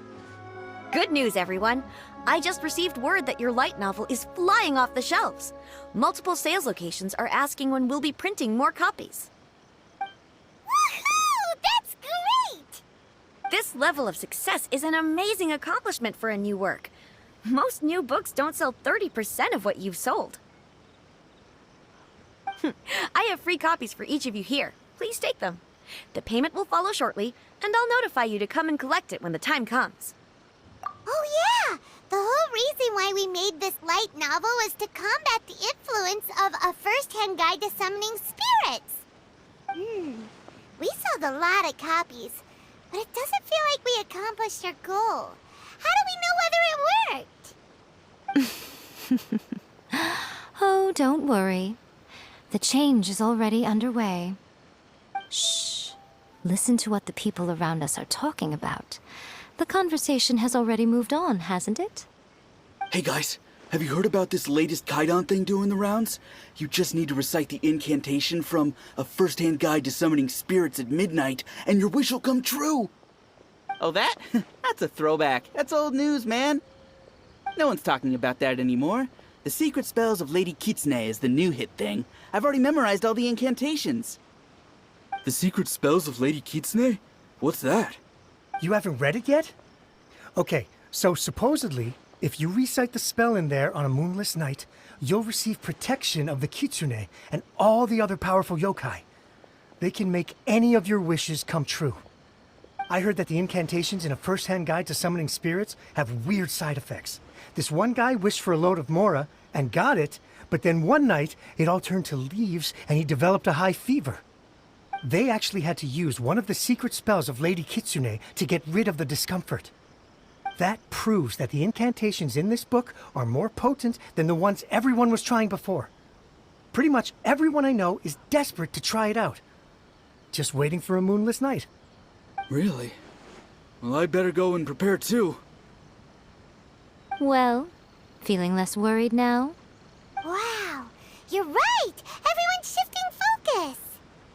Good news, everyone. I just received word that your light novel is flying off the shelves. Multiple sales locations are asking when we'll be printing more copies. Woohoo! That's great! This level of success is an amazing accomplishment for a new work. Most new books don't sell 30% of what you've sold. I have free copies for each of you here. Please take them. The payment will follow shortly, and I'll notify you to come and collect it when the time comes. Oh yeah! The whole reason why we made this light novel was to combat the influence of A First-Hand Guide to Summoning Spirits. We sold a lot of copies, but it doesn't feel like we accomplished our goal. How do we know whether it worked? Oh, don't worry. The change is already underway. Shh. Listen to what the people around us are talking about. The conversation has already moved on, hasn't it? Hey guys, have you heard about this latest Kaidan thing doing the rounds? You just need to recite the incantation from A First-Hand Guide to Summoning Spirits at midnight, and your wish will come true! Oh, that? That's a throwback. That's old news, man. No one's talking about that anymore. The Secret Spells of Lady Kitsune is the new hit thing. I've already memorized all the incantations. The secret spells of Lady Kitsune? What's that? You haven't read it yet? Okay, so supposedly, if you recite the spell in there on a moonless night, you'll receive protection of the Kitsune and all the other powerful yokai. They can make any of your wishes come true. I heard that the incantations in a first-hand guide to summoning spirits have weird side effects. This one guy wished for a load of mora and got it, but then one night it all turned to leaves and he developed a high fever. They actually had to use one of the secret spells of Lady Kitsune to get rid of the discomfort. That proves that the incantations in this book are more potent than the ones everyone was trying before. Pretty much everyone I know is desperate to try it out. Just waiting for a moonless night. Really? Well, I'd better go and prepare too. Well, feeling less worried now? Wow, you're right! Everyone's shifting focus!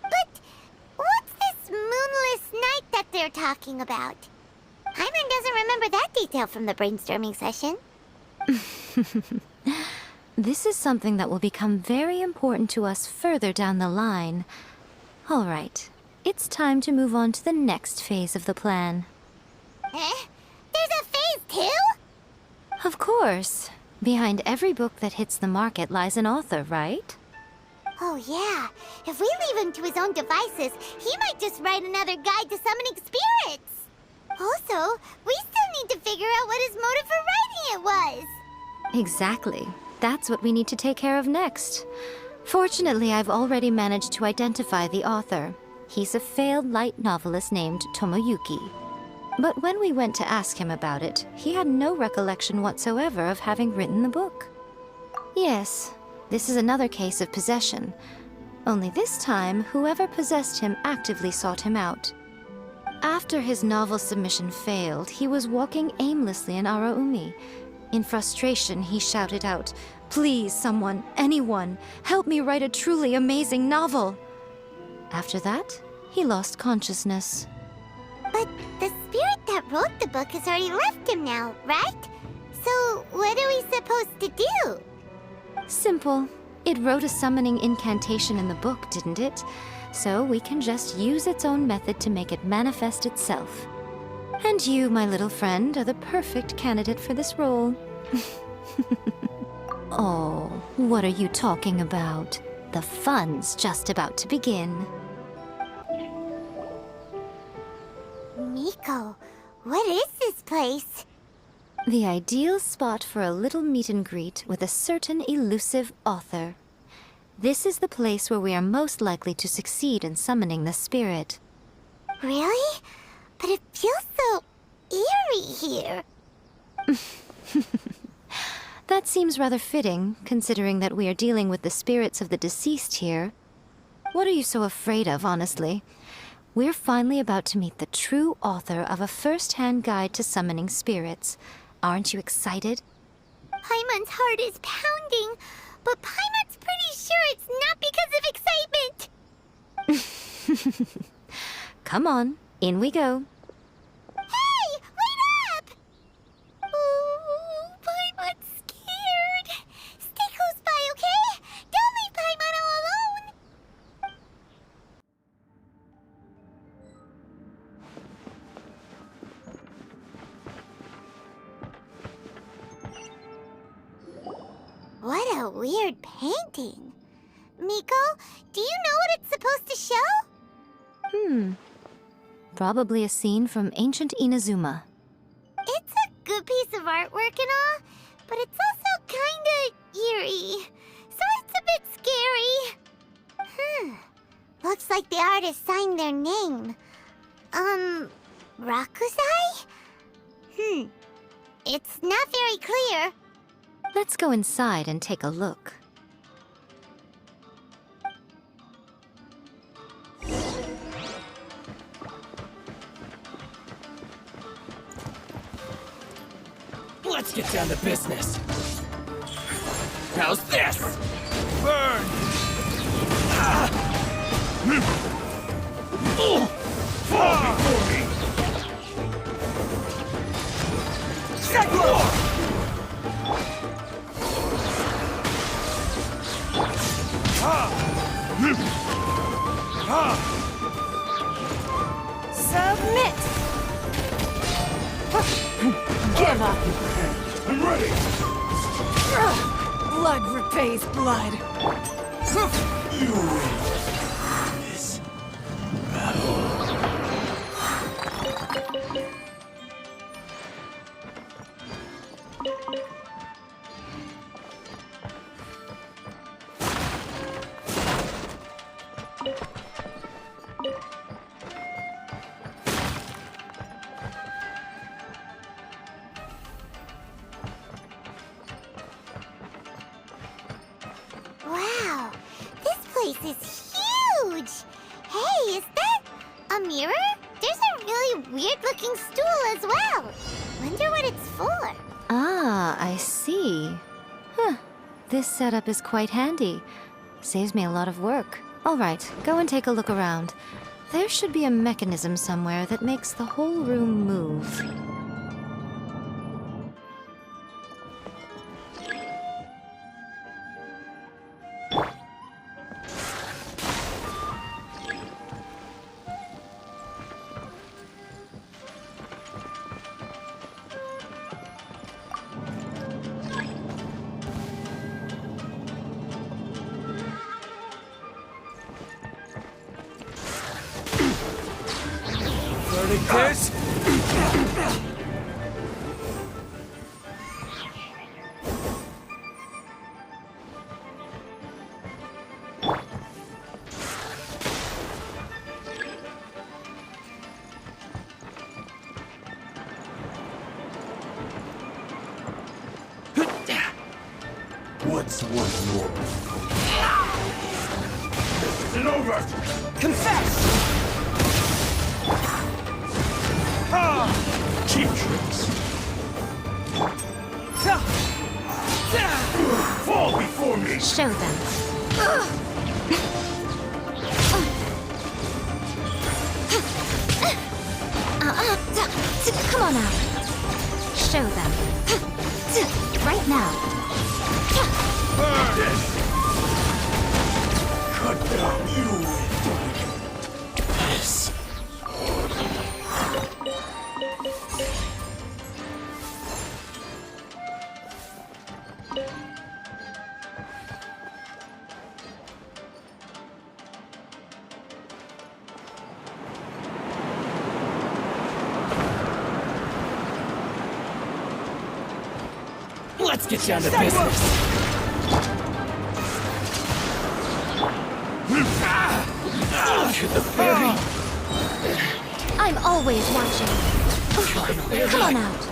But what's this moonless night that they're talking about? Paimon doesn't remember that detail from the brainstorming session. This is something that will become very important to us further down the line. All right, it's time to move on to the next phase of the plan. Eh? There's a phase 2? Of course. Behind every book that hits the market lies an author, right? Oh yeah, if we leave him to his own devices, he might just write another guide to summoning spirits. Also, we still need to figure out what his motive for writing it was. Exactly. That's what we need to take care of next. Fortunately, I've already managed to identify the author. He's a failed light novelist named Tomoyuki. But when we went to ask him about it, he had no recollection whatsoever of having written the book. Yes, this is another case of possession. Only this time, whoever possessed him actively sought him out. After his novel submission failed, he was walking aimlessly in Araumi. In frustration, he shouted out, "Please, someone, anyone, help me write a truly amazing novel!" After that, he lost consciousness. But the spirit that wrote the book has already left him now, right? So what are we supposed to do? Simple. It wrote a summoning incantation in the book, didn't it? So we can just use its own method to make it manifest itself. And you, my little friend, are the perfect candidate for this role. Oh, what are you talking about? The fun's just about to begin. Miko, what is this place? The ideal spot for a little meet and greet with a certain elusive author. This is the place where we are most likely to succeed in summoning the spirit. Really? But it feels so eerie here. That seems rather fitting, considering that we are dealing with the spirits of the deceased here. What are you so afraid of, honestly? We're finally about to meet the true author of a first-hand guide to summoning spirits. Aren't you excited? Paimon's heart is pounding, but Paimon's pretty sure it's not because of excitement. Come on, in we go. Hey, wait up! Ooh, Paimon's scared. Stay close by, okay? Don't leave Paimon all alone. What a weird painting. Miko, do you know what it's supposed to show? Probably a scene from ancient Inazuma. It's a good piece of artwork and all, but it's also kinda eerie. So it's a bit scary. Looks like the artist signed their name. Rakusai? It's not very clear. Let's go inside and take a look. Let's get down to business. How's this? Burn! Fall before me! Blood repays blood. Wow, this place is huge! Hey, is that a mirror? There's a really weird-looking stool as well. Wonder what it's for. Ah, I see. Huh. This setup is quite handy. Saves me a lot of work. All right, go and take a look around. There should be a mechanism somewhere that makes the whole room move. What's one more? This isn't over! Confess! Cheap tricks! Fall before me! Show them. Come on now. Show them. Right now. Cut down you! Yes. Let's get down to business. Look at the fairy. I'm always watching. Come on out.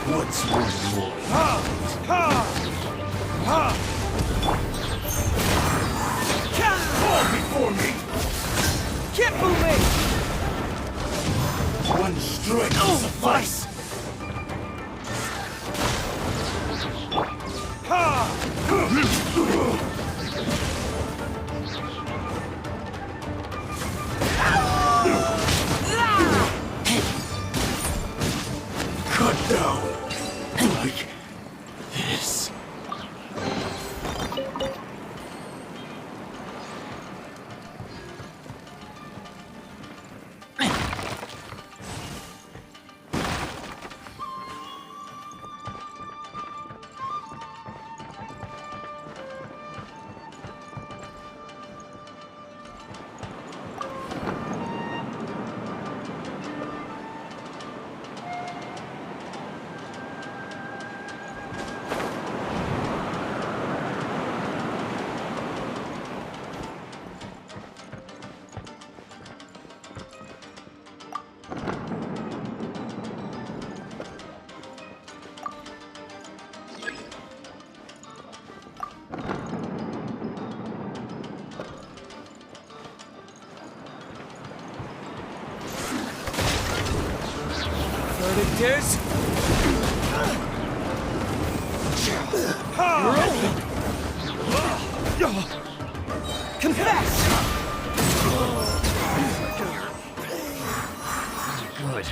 What's one more? Fall before me! Kippumi! One strike will suffice! Cut down like this. Verdict is... You're open! Confess! Good.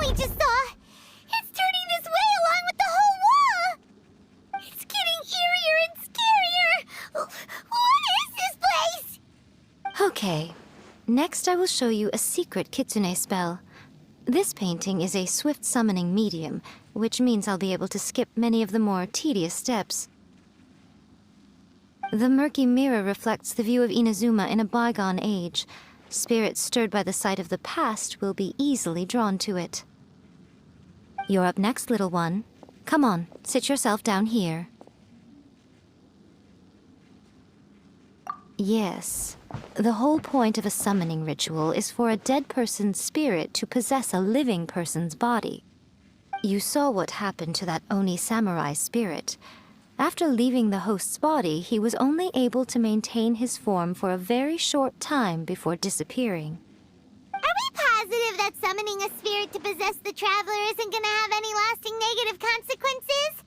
we just saw, it's turning this way along with the whole wall. It's getting eerier and scarier. What is this place? Okay. Next, I will show you a secret kitsune spell. This painting is a swift summoning medium, which means I'll be able to skip many of the more tedious steps. The murky mirror reflects the view of Inazuma in a bygone age. Spirits stirred by the sight of the past will be easily drawn to it. You're up next, little one. Come on, sit yourself down here. Yes. The whole point of a summoning ritual is for a dead person's spirit to possess a living person's body. You saw what happened to that Oni samurai spirit. After leaving the host's body, he was only able to maintain his form for a very short time before disappearing. Are we positive that summoning a spirit to possess the traveler isn't gonna have any lasting negative consequences?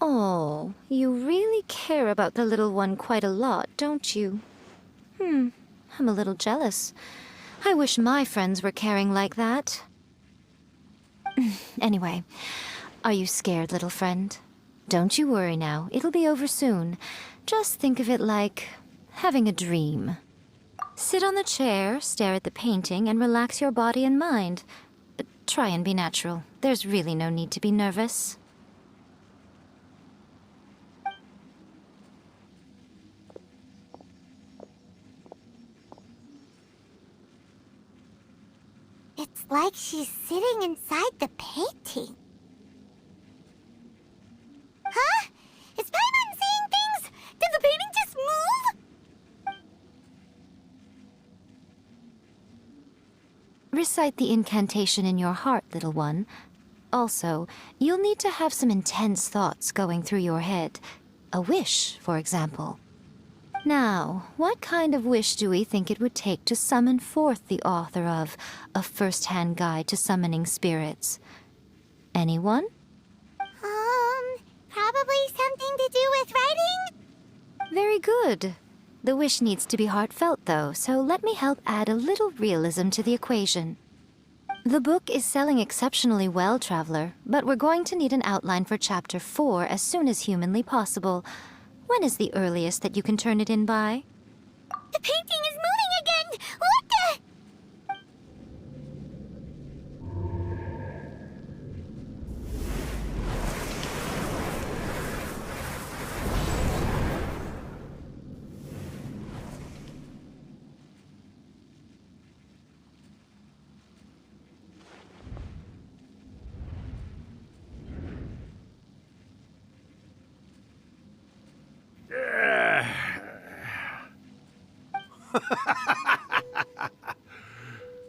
Oh, you really care about the little one quite a lot, don't you? I'm a little jealous. I wish my friends were caring like that. Anyway, are you scared, little friend? Don't you worry now, it'll be over soon. Just think of it like having a dream. Sit on the chair, stare at the painting, and relax your body and mind. Try and be natural. There's really no need to be nervous. It's like she's sitting inside the painting. Huh? Is Paimon seeing things? Did the painting just move? Recite the incantation in your heart, little one. Also, you'll need to have some intense thoughts going through your head. A wish, for example. Now, what kind of wish do we think it would take to summon forth the author of A First-Hand Guide to Summoning Spirits? Anyone? Probably something to do with writing? Very good. The wish needs to be heartfelt, though, so let me help add a little realism to the equation. The book is selling exceptionally well, Traveler, but we're going to need an outline for Chapter 4 as soon as humanly possible. When is the earliest that you can turn it in by? The painting is moving again! What the...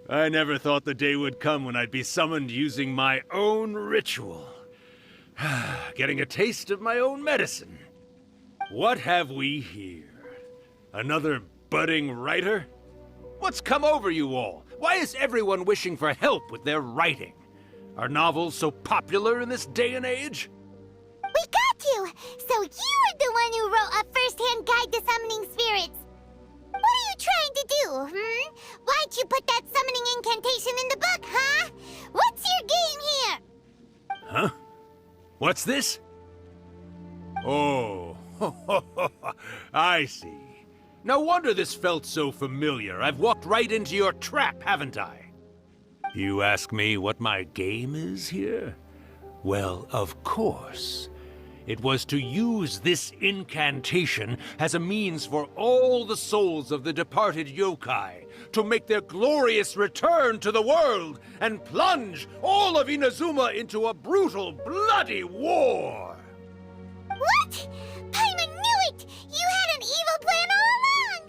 I never thought the day would come when I'd be summoned using my own ritual. Getting a taste of my own medicine. What have we here? Another budding writer? What's come over you all? Why is everyone wishing for help with their writing? Are novels so popular in this day and age? We got you! So you're the one who wrote A First-Hand Guide to Summoning Spirits! What are you trying to do, Why'd you put that summoning incantation in the book, huh? What's your game here? Huh? What's this? Oh, I see. No wonder this felt so familiar. I've walked right into your trap, haven't I? You ask me what my game is here? Well, of course. It was to use this incantation as a means for all the souls of the departed yokai to make their glorious return to the world and plunge all of Inazuma into a brutal, bloody war! What? Paimon knew it! You had an evil plan all along!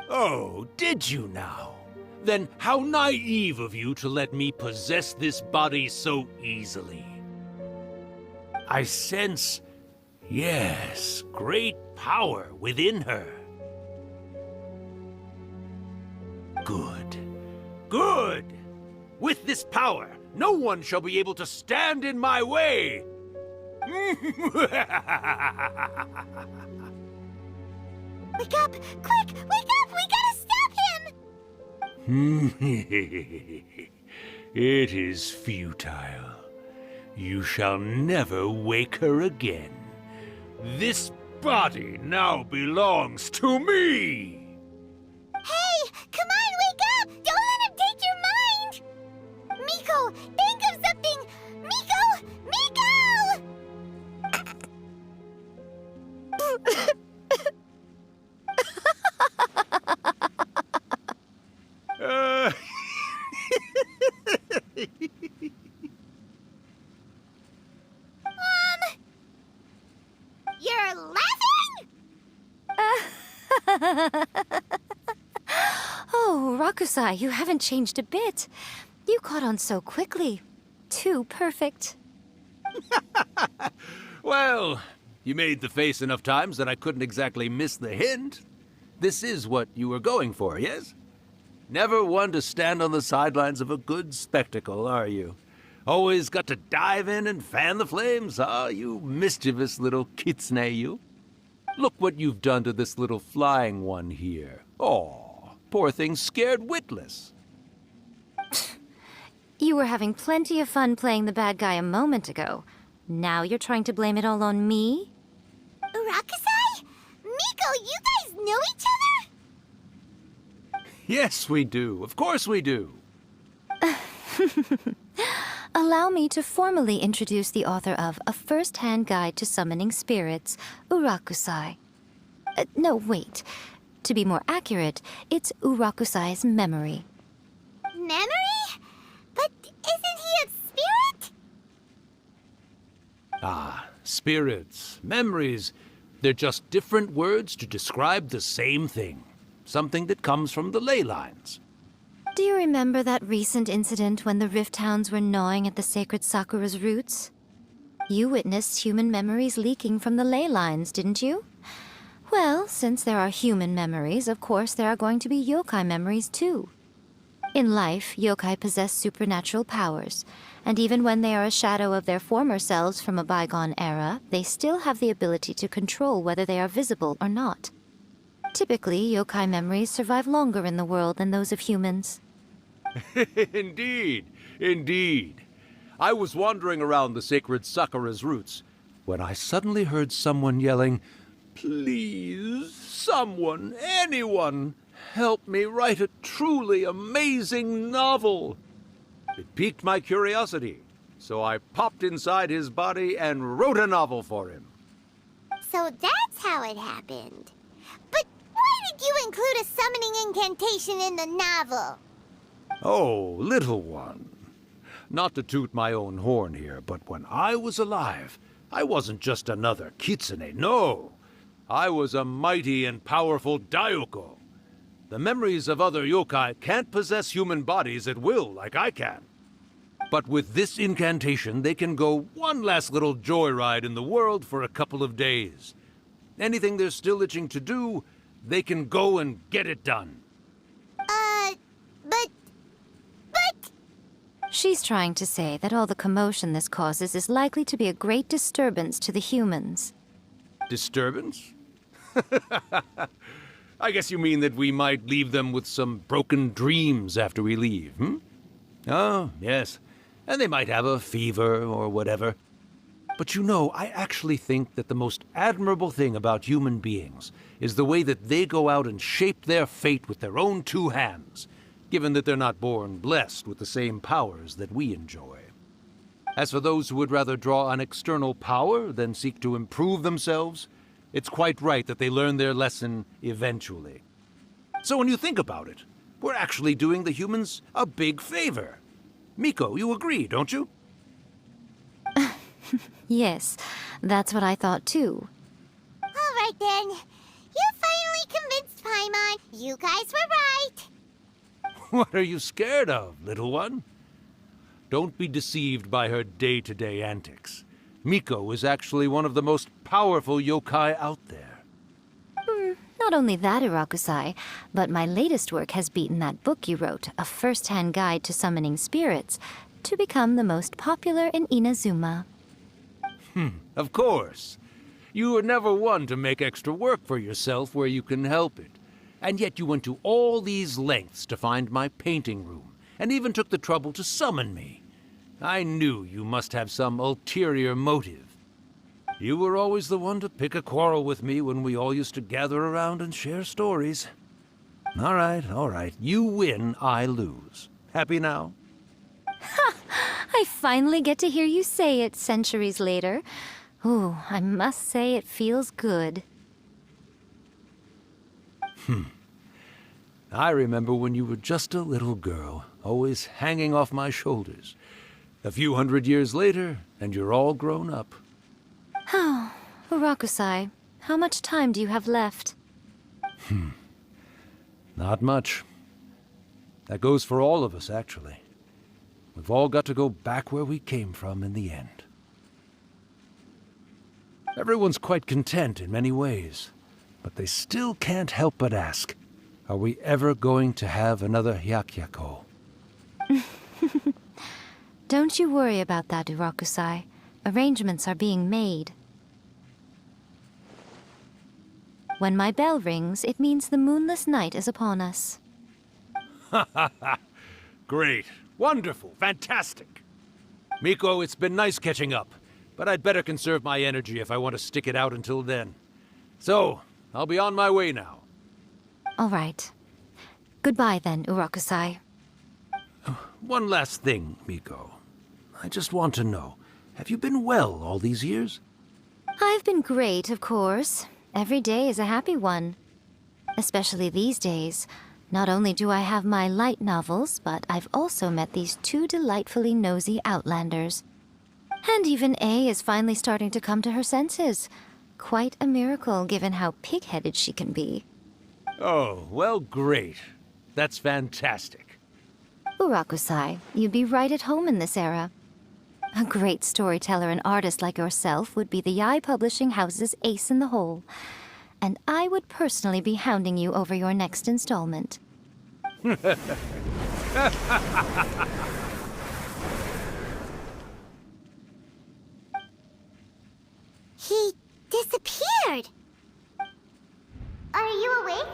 Oh, did you now? Then how naive of you to let me possess this body so easily. I sense, yes, great power within her. Good. Good! With this power, no one shall be able to stand in my way! Wake up! Quick! Wake up! We gotta stop him! It is futile. You shall never wake her again. This body now belongs to me! Hey, come on, wake up! Don't let him take your mind! Miko, think of something! Miko! Miko! You're laughing? Oh, Rakusai, you haven't changed a bit. You caught on so quickly. Too perfect. Well, you made the face enough times that I couldn't exactly miss the hint. This is what you were going for, yes? Never one to stand on the sidelines of a good spectacle, are you? Always got to dive in and fan the flames, huh? You mischievous little kitsune, you. Look what you've done to this little flying one here. Oh, poor thing scared witless. You were having plenty of fun playing the bad guy a moment ago. Now you're trying to blame it all on me? Rakusai? Miko, you guys know each other? Yes, we do. Of course we do. Allow me to formally introduce the author of A First-Hand Guide to Summoning Spirits, Urakusai. No, wait. To be more accurate, it's Urakusai's memory. Memory? But isn't he a spirit? Ah, spirits, memories. They're just different words to describe the same thing. Something that comes from the ley lines. Do you remember that recent incident when the Rift Hounds were gnawing at the sacred Sakura's roots? You witnessed human memories leaking from the ley lines, didn't you? Well, since there are human memories, of course there are going to be yokai memories too. In life, yokai possess supernatural powers, and even when they are a shadow of their former selves from a bygone era, they still have the ability to control whether they are visible or not. Typically, yokai memories survive longer in the world than those of humans. Indeed, indeed. I was wandering around the sacred Sakura's roots when I suddenly heard someone yelling, "Please, someone, anyone, help me write a truly amazing novel." It piqued my curiosity, so I popped inside his body and wrote a novel for him. So that's how it happened. But why did you include a summoning incantation in the novel? Oh, little one. Not to toot my own horn here, but when I was alive, I wasn't just another kitsune, no. I was a mighty and powerful daioko. The memories of other yokai can't possess human bodies at will like I can. But with this incantation, they can go one last little joyride in the world for a couple of days. Anything they're still itching to do, they can go and get it done. But... She's trying to say that all the commotion this causes is likely to be a great disturbance to the humans. Disturbance? I guess you mean that we might leave them with some broken dreams after we leave, hmm? Oh, yes. And they might have a fever or whatever. But you know, I actually think that the most admirable thing about human beings is the way that they go out and shape their fate with their own two hands, given that they're not born blessed with the same powers that we enjoy. As for those who would rather draw on external power than seek to improve themselves, it's quite right that they learn their lesson eventually. So when you think about it, we're actually doing the humans a big favor. Miko, you agree, don't you? Yes, that's what I thought too. All right then. You finally convinced Paimon. You guys were right. What are you scared of, little one? Don't be deceived by her day-to-day antics. Miko is actually one of the most powerful yokai out there. Not only that, Irakusai, but my latest work has beaten that book you wrote, A First-Hand Guide to Summoning Spirits, to become the most popular in Inazuma. Of course. You were never one to make extra work for yourself where you can help it. And yet you went to all these lengths to find my painting room, and even took the trouble to summon me. I knew you must have some ulterior motive. You were always the one to pick a quarrel with me when we all used to gather around and share stories. All right. You win, I lose. Happy now? I finally get to hear you say it centuries later. Ooh, I must say it feels good. I remember when you were just a little girl, always hanging off my shoulders. A few hundred years later, and you're all grown up. Oh, Urakusai, how much time do you have left? Not much. That goes for all of us, actually. We've all got to go back where we came from in the end. Everyone's quite content in many ways, but they still can't help but ask, are we ever going to have another Hyakyako? Don't you worry about that, Urakusai. Arrangements are being made. When my bell rings, it means the moonless night is upon us. Great. Wonderful. Fantastic. Miko, it's been nice catching up, but I'd better conserve my energy if I want to stick it out until then. So, I'll be on my way now. All right. Goodbye then, Urakusai. One last thing, Miko. I just want to know, have you been well all these years? I've been great, of course. Every day is a happy one. Especially these days. Not only do I have my light novels, but I've also met these two delightfully nosy outlanders. And even A is finally starting to come to her senses. Quite a miracle, given how pig-headed she can be. Oh, well, great. That's fantastic. Urakusai, you'd be right at home in this era. A great storyteller and artist like yourself would be the Yae Publishing House's ace in the hole. And I would personally be hounding you over your next installment. He disappeared. Are you awake?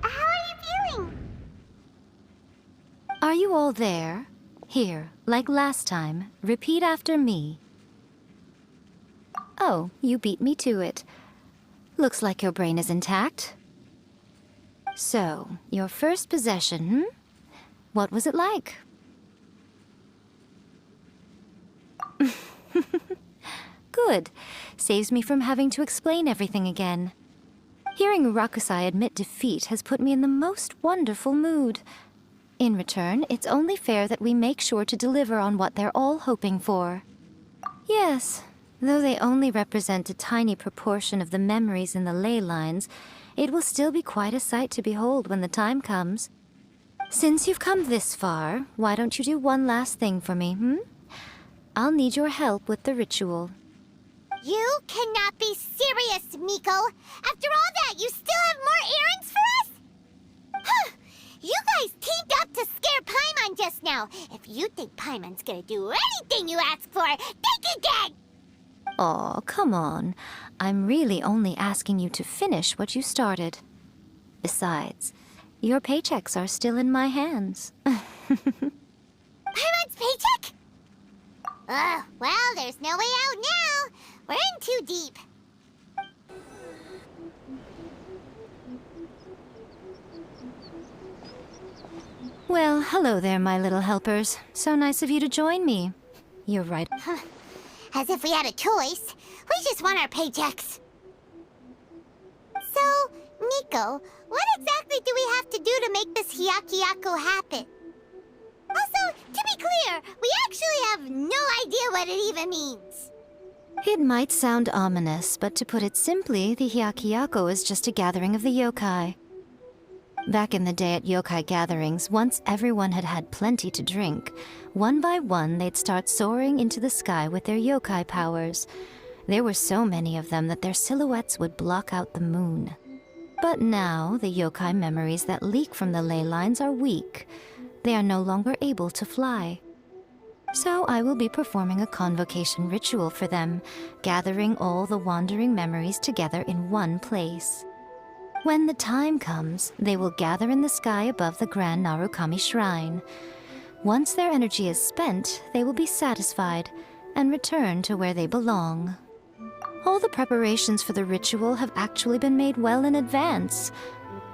How are you feeling? Are you all there? Here, like last time, repeat after me. Oh, you beat me to it. Looks like your brain is intact. So, your first possession, What was it like? Good. Saves me from having to explain everything again. Hearing Urakusai admit defeat has put me in the most wonderful mood. In return, it's only fair that we make sure to deliver on what they're all hoping for. Yes, though they only represent a tiny proportion of the memories in the ley lines, it will still be quite a sight to behold when the time comes. Since you've come this far, why don't you do one last thing for me, I'll need your help with the ritual. You cannot be serious, Miko! After all that, you still have more errands for us? Huh! You guys teamed up to scare Paimon just now. If you think Paimon's gonna do anything you ask for, think again! Aw, come on. I'm really only asking you to finish what you started. Besides, your paychecks are still in my hands. Paimon's paycheck? Well, there's no way out now. We're in too deep. Well, hello there, my little helpers. So nice of you to join me. You're right. As if we had a choice. We just want our paychecks. So, Miko, what exactly do we have to do to make this Hyakyako happen? Also, to be clear, we actually have no idea what it even means. It might sound ominous, but to put it simply, the Hyakyako is just a gathering of the yokai. Back in the day at yokai gatherings, once everyone had had plenty to drink, one by one they'd start soaring into the sky with their yokai powers. There were so many of them that their silhouettes would block out the moon. But now, the yokai memories that leak from the ley lines are weak. They are no longer able to fly. So I will be performing a convocation ritual for them, gathering all the wandering memories together in one place. When the time comes, they will gather in the sky above the Grand Narukami Shrine. Once their energy is spent, they will be satisfied and return to where they belong. All the preparations for the ritual have actually been made well in advance.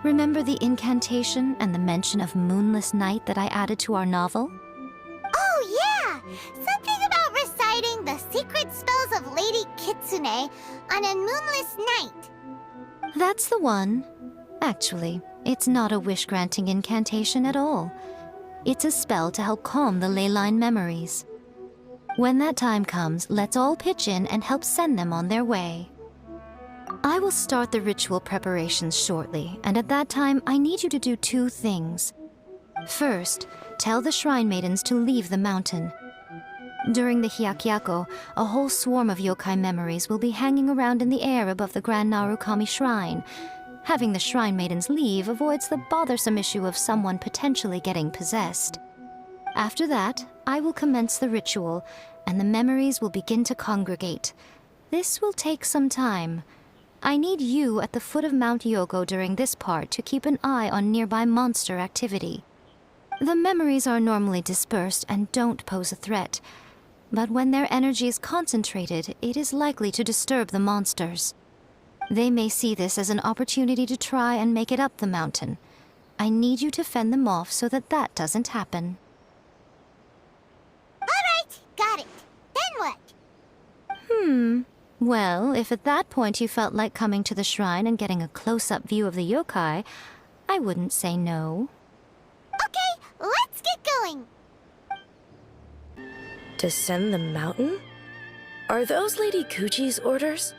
Remember the incantation and the mention of moonless night that I added to our novel? Oh, yeah! Something about reciting the secret spells of Lady Kitsune on a moonless night. That's the one. Actually, it's not a wish-granting incantation at all. It's a spell to help calm the ley line memories. When that time comes, let's all pitch in and help send them on their way. I will start the ritual preparations shortly, and at that time, I need you to do 2 things. First, tell the shrine maidens to leave the mountain. During the Hyakyako, a whole swarm of yokai memories will be hanging around in the air above the Grand Narukami Shrine. Having the shrine maidens leave avoids the bothersome issue of someone potentially getting possessed. After that, I will commence the ritual, and the memories will begin to congregate. This will take some time. I need you at the foot of Mount Yogo during this part to keep an eye on nearby monster activity. The memories are normally dispersed and don't pose a threat, but when their energy is concentrated, it is likely to disturb the monsters. They may see this as an opportunity to try and make it up the mountain. I need you to fend them off so that that doesn't happen. Alright, got it. Then what? Well, if at that point you felt like coming to the shrine and getting a close-up view of the yokai, I wouldn't say no. Okay, let's get going. Descend the mountain? Are those Lady Guji's orders?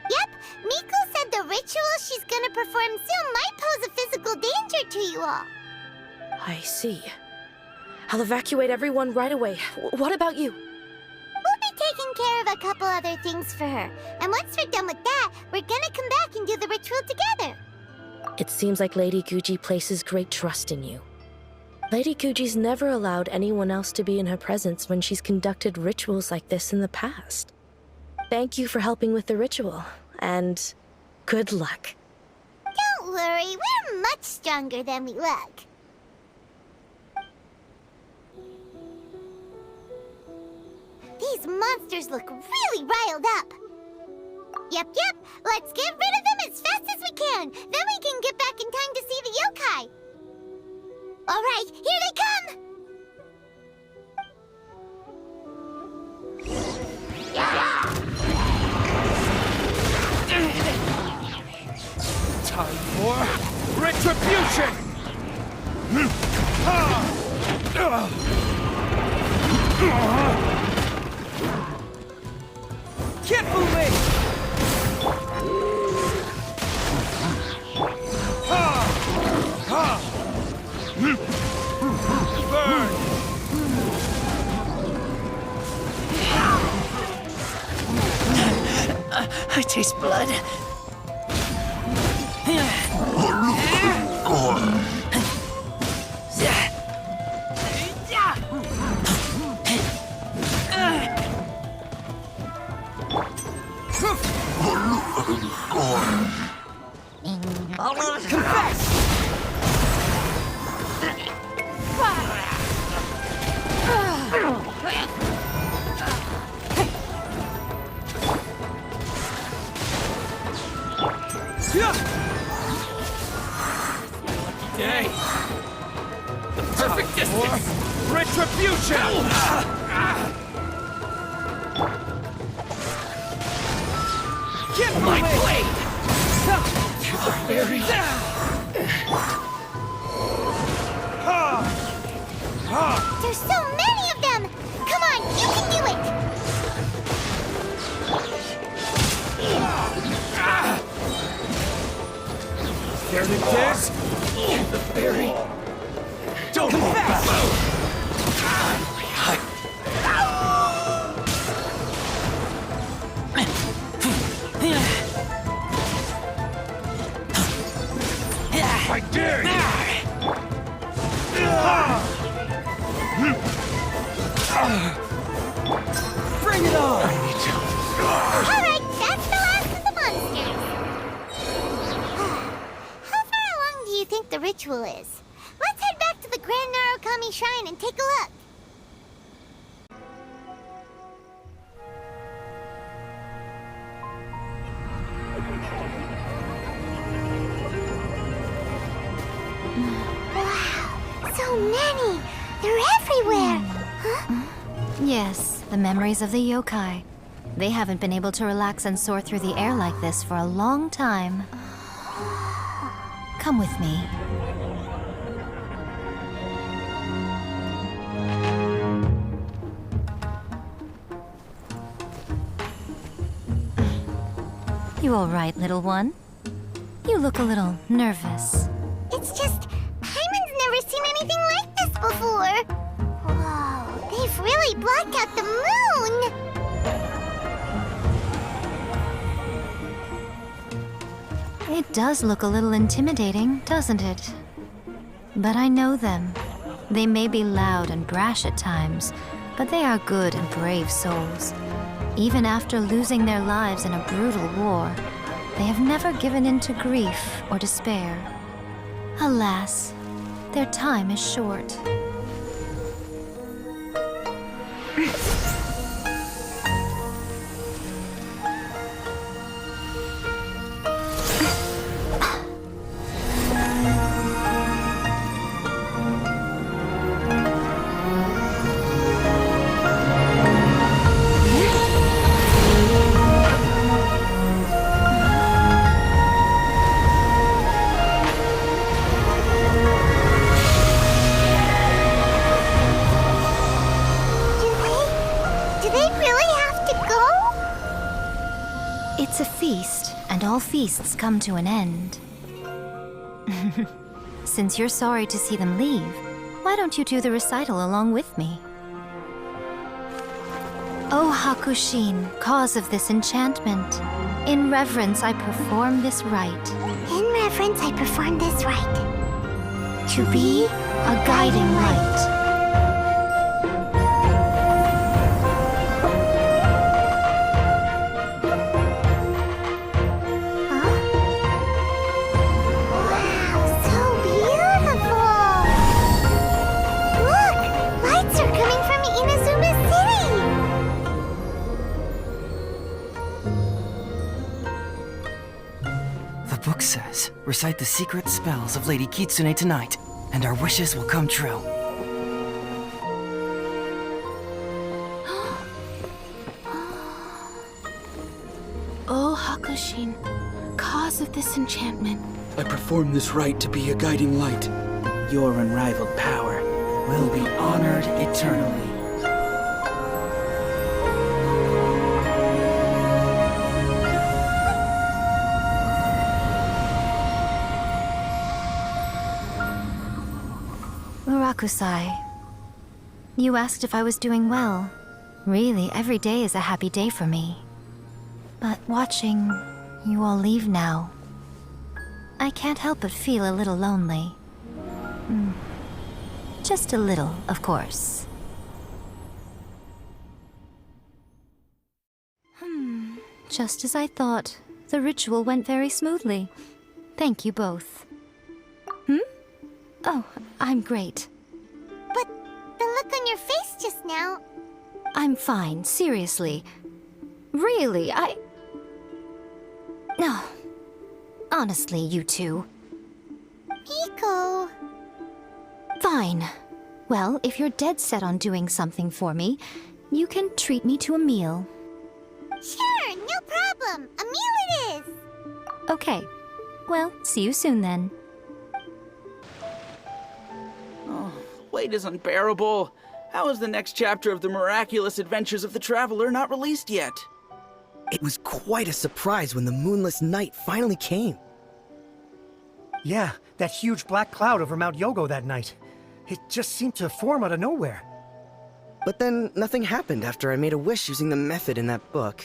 Yep, Miko said the ritual she's gonna perform soon might pose a physical danger to you all. I see. I'll evacuate everyone right away. What about you? We'll be taking care of a couple other things for her. And once we're done with that, we're gonna come back and do the ritual together. It seems like Lady Guji places great trust in you. Lady Guji's never allowed anyone else to be in her presence when she's conducted rituals like this in the past. Thank you for helping with the ritual, and good luck. Don't worry, we're much stronger than we look. These monsters look really riled up. Yep, let's get rid of them as fast as we can. Then we can get back in time to see the yokai. All right, here they come! Time for retribution! Keep moving! Burn! I taste blood. Confess! Day! The perfect distance! Retribution! Get my blade! To the very... There's so many of them! Come on, you can do it! Scared of this? The very... Don't confess! I dare you! Bring it on! Alright, that's the last of the monsters. How far along do you think the ritual is? Let's head back to the Grand narukami shrine and take a look. Wow, so many! They're everywhere! Huh? Yes, the memories of the yokai. They haven't been able to relax and soar through the air like this for a long time. Come with me. You all right, little one? You look a little nervous. It's just, Paimon's never seen anything like this before. Whoa, they've really blocked out the moon! It does look a little intimidating, doesn't it? But I know them. They may be loud and brash at times, but they are good and brave souls. Even after losing their lives in a brutal war, they have never given in to grief or despair. Alas, their time is short. It's a feast, and all feasts come to an end. Since you're sorry to see them leave, why don't you do the recital along with me? O Hakushin, cause of this enchantment, in reverence I perform this rite. In reverence I perform this rite. To be a guiding light. The book says, recite the secret spells of Lady Kitsune tonight, and our wishes will come true. O Hakushin, cause of this enchantment. I perform this rite to be a guiding light. Your unrivaled power will be honored eternally. Murakusai, you asked if I was doing well. Really, every day is a happy day for me. But watching you all leave now, I can't help but feel a little lonely. Just a little, of course. Just as I thought, the ritual went very smoothly. Thank you both. Oh, I'm great. But the look on your face just now... I'm fine, seriously. Really, No. Honestly, you two. Miko... Fine. Well, if you're dead set on doing something for me, you can treat me to a meal. Sure, no problem. A meal it is. Okay. Well, see you soon then. Wait is unbearable. How is the next chapter of the miraculous adventures of the Traveler not released yet? It was quite a surprise when the moonless night finally came. Yeah, that huge black cloud over Mount Yogo that night. It just seemed to form out of nowhere. But then nothing happened after I made a wish using the method in that book.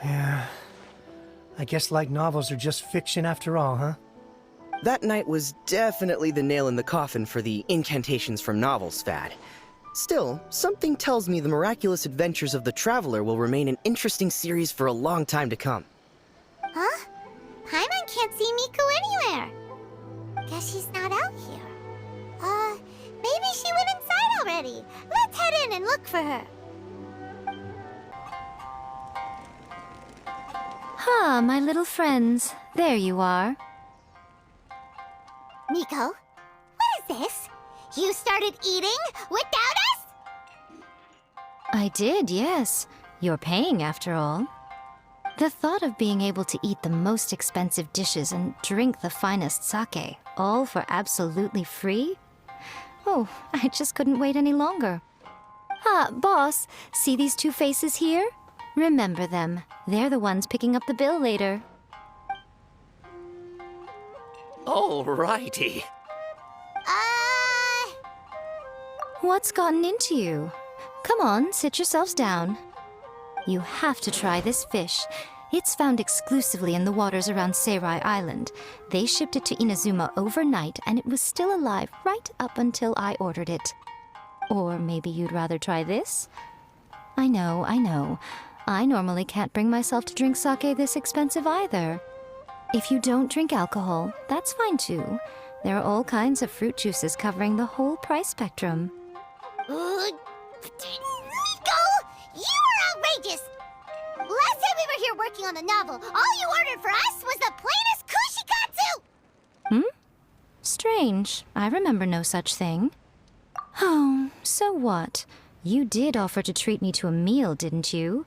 Yeah. I guess light novels are just fiction after all, huh? That night was definitely the nail in the coffin for the incantations from novels fad. Still, something tells me the miraculous adventures of the Traveler will remain an interesting series for a long time to come. Huh? Paimon can't see Miko anywhere. Guess she's not out here. Maybe she went inside already. Let's head in and look for her. Ah, my little friends. There you are. Miko, what is this? You started eating without us? I did, yes. You're paying, after all. The thought of being able to eat the most expensive dishes and drink the finest sake, all for absolutely free? Oh, I just couldn't wait any longer. Ah, boss, see these two faces here? Remember them. They're the ones picking up the bill later. Alrighty. What's gotten into you? Come on, sit yourselves down. You have to try this fish. It's found exclusively in the waters around Seirai Island. They shipped it to Inazuma overnight, and it was still alive right up until I ordered it. Or maybe you'd rather try this? I know. I normally can't bring myself to drink sake this expensive either. If you don't drink alcohol, that's fine too. There are all kinds of fruit juices covering the whole price spectrum. Miko! You are outrageous! Last time we were here working on the novel, all you ordered for us was the plainest kushikatsu! Strange. I remember no such thing. Oh, so what? You did offer to treat me to a meal, didn't you?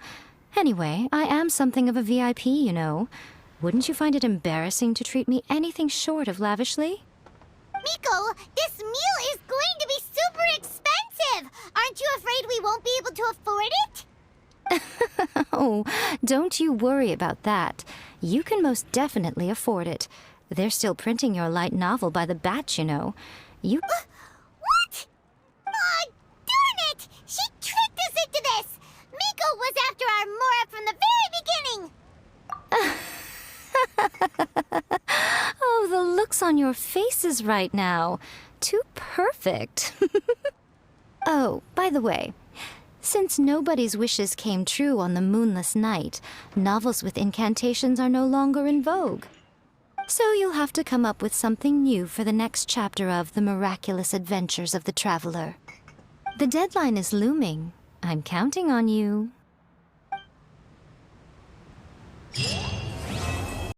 Anyway, I am something of a VIP, you know. Wouldn't you find it embarrassing to treat me anything short of lavishly? Miko, this meal is going to be super expensive! Aren't you afraid we won't be able to afford it? Oh, don't you worry about that. You can most definitely afford it. They're still printing your light novel by the batch, you know. What? Oh, darn it! She tricked us into this! Miko was after our Mora from the very beginning! Oh, the looks on your faces right now. Too perfect. Oh, by the way, since nobody's wishes came true on the moonless night, novels with incantations are no longer in vogue. So you'll have to come up with something new for the next chapter of The Miraculous Adventures of the Traveler. The deadline is looming. I'm counting on you.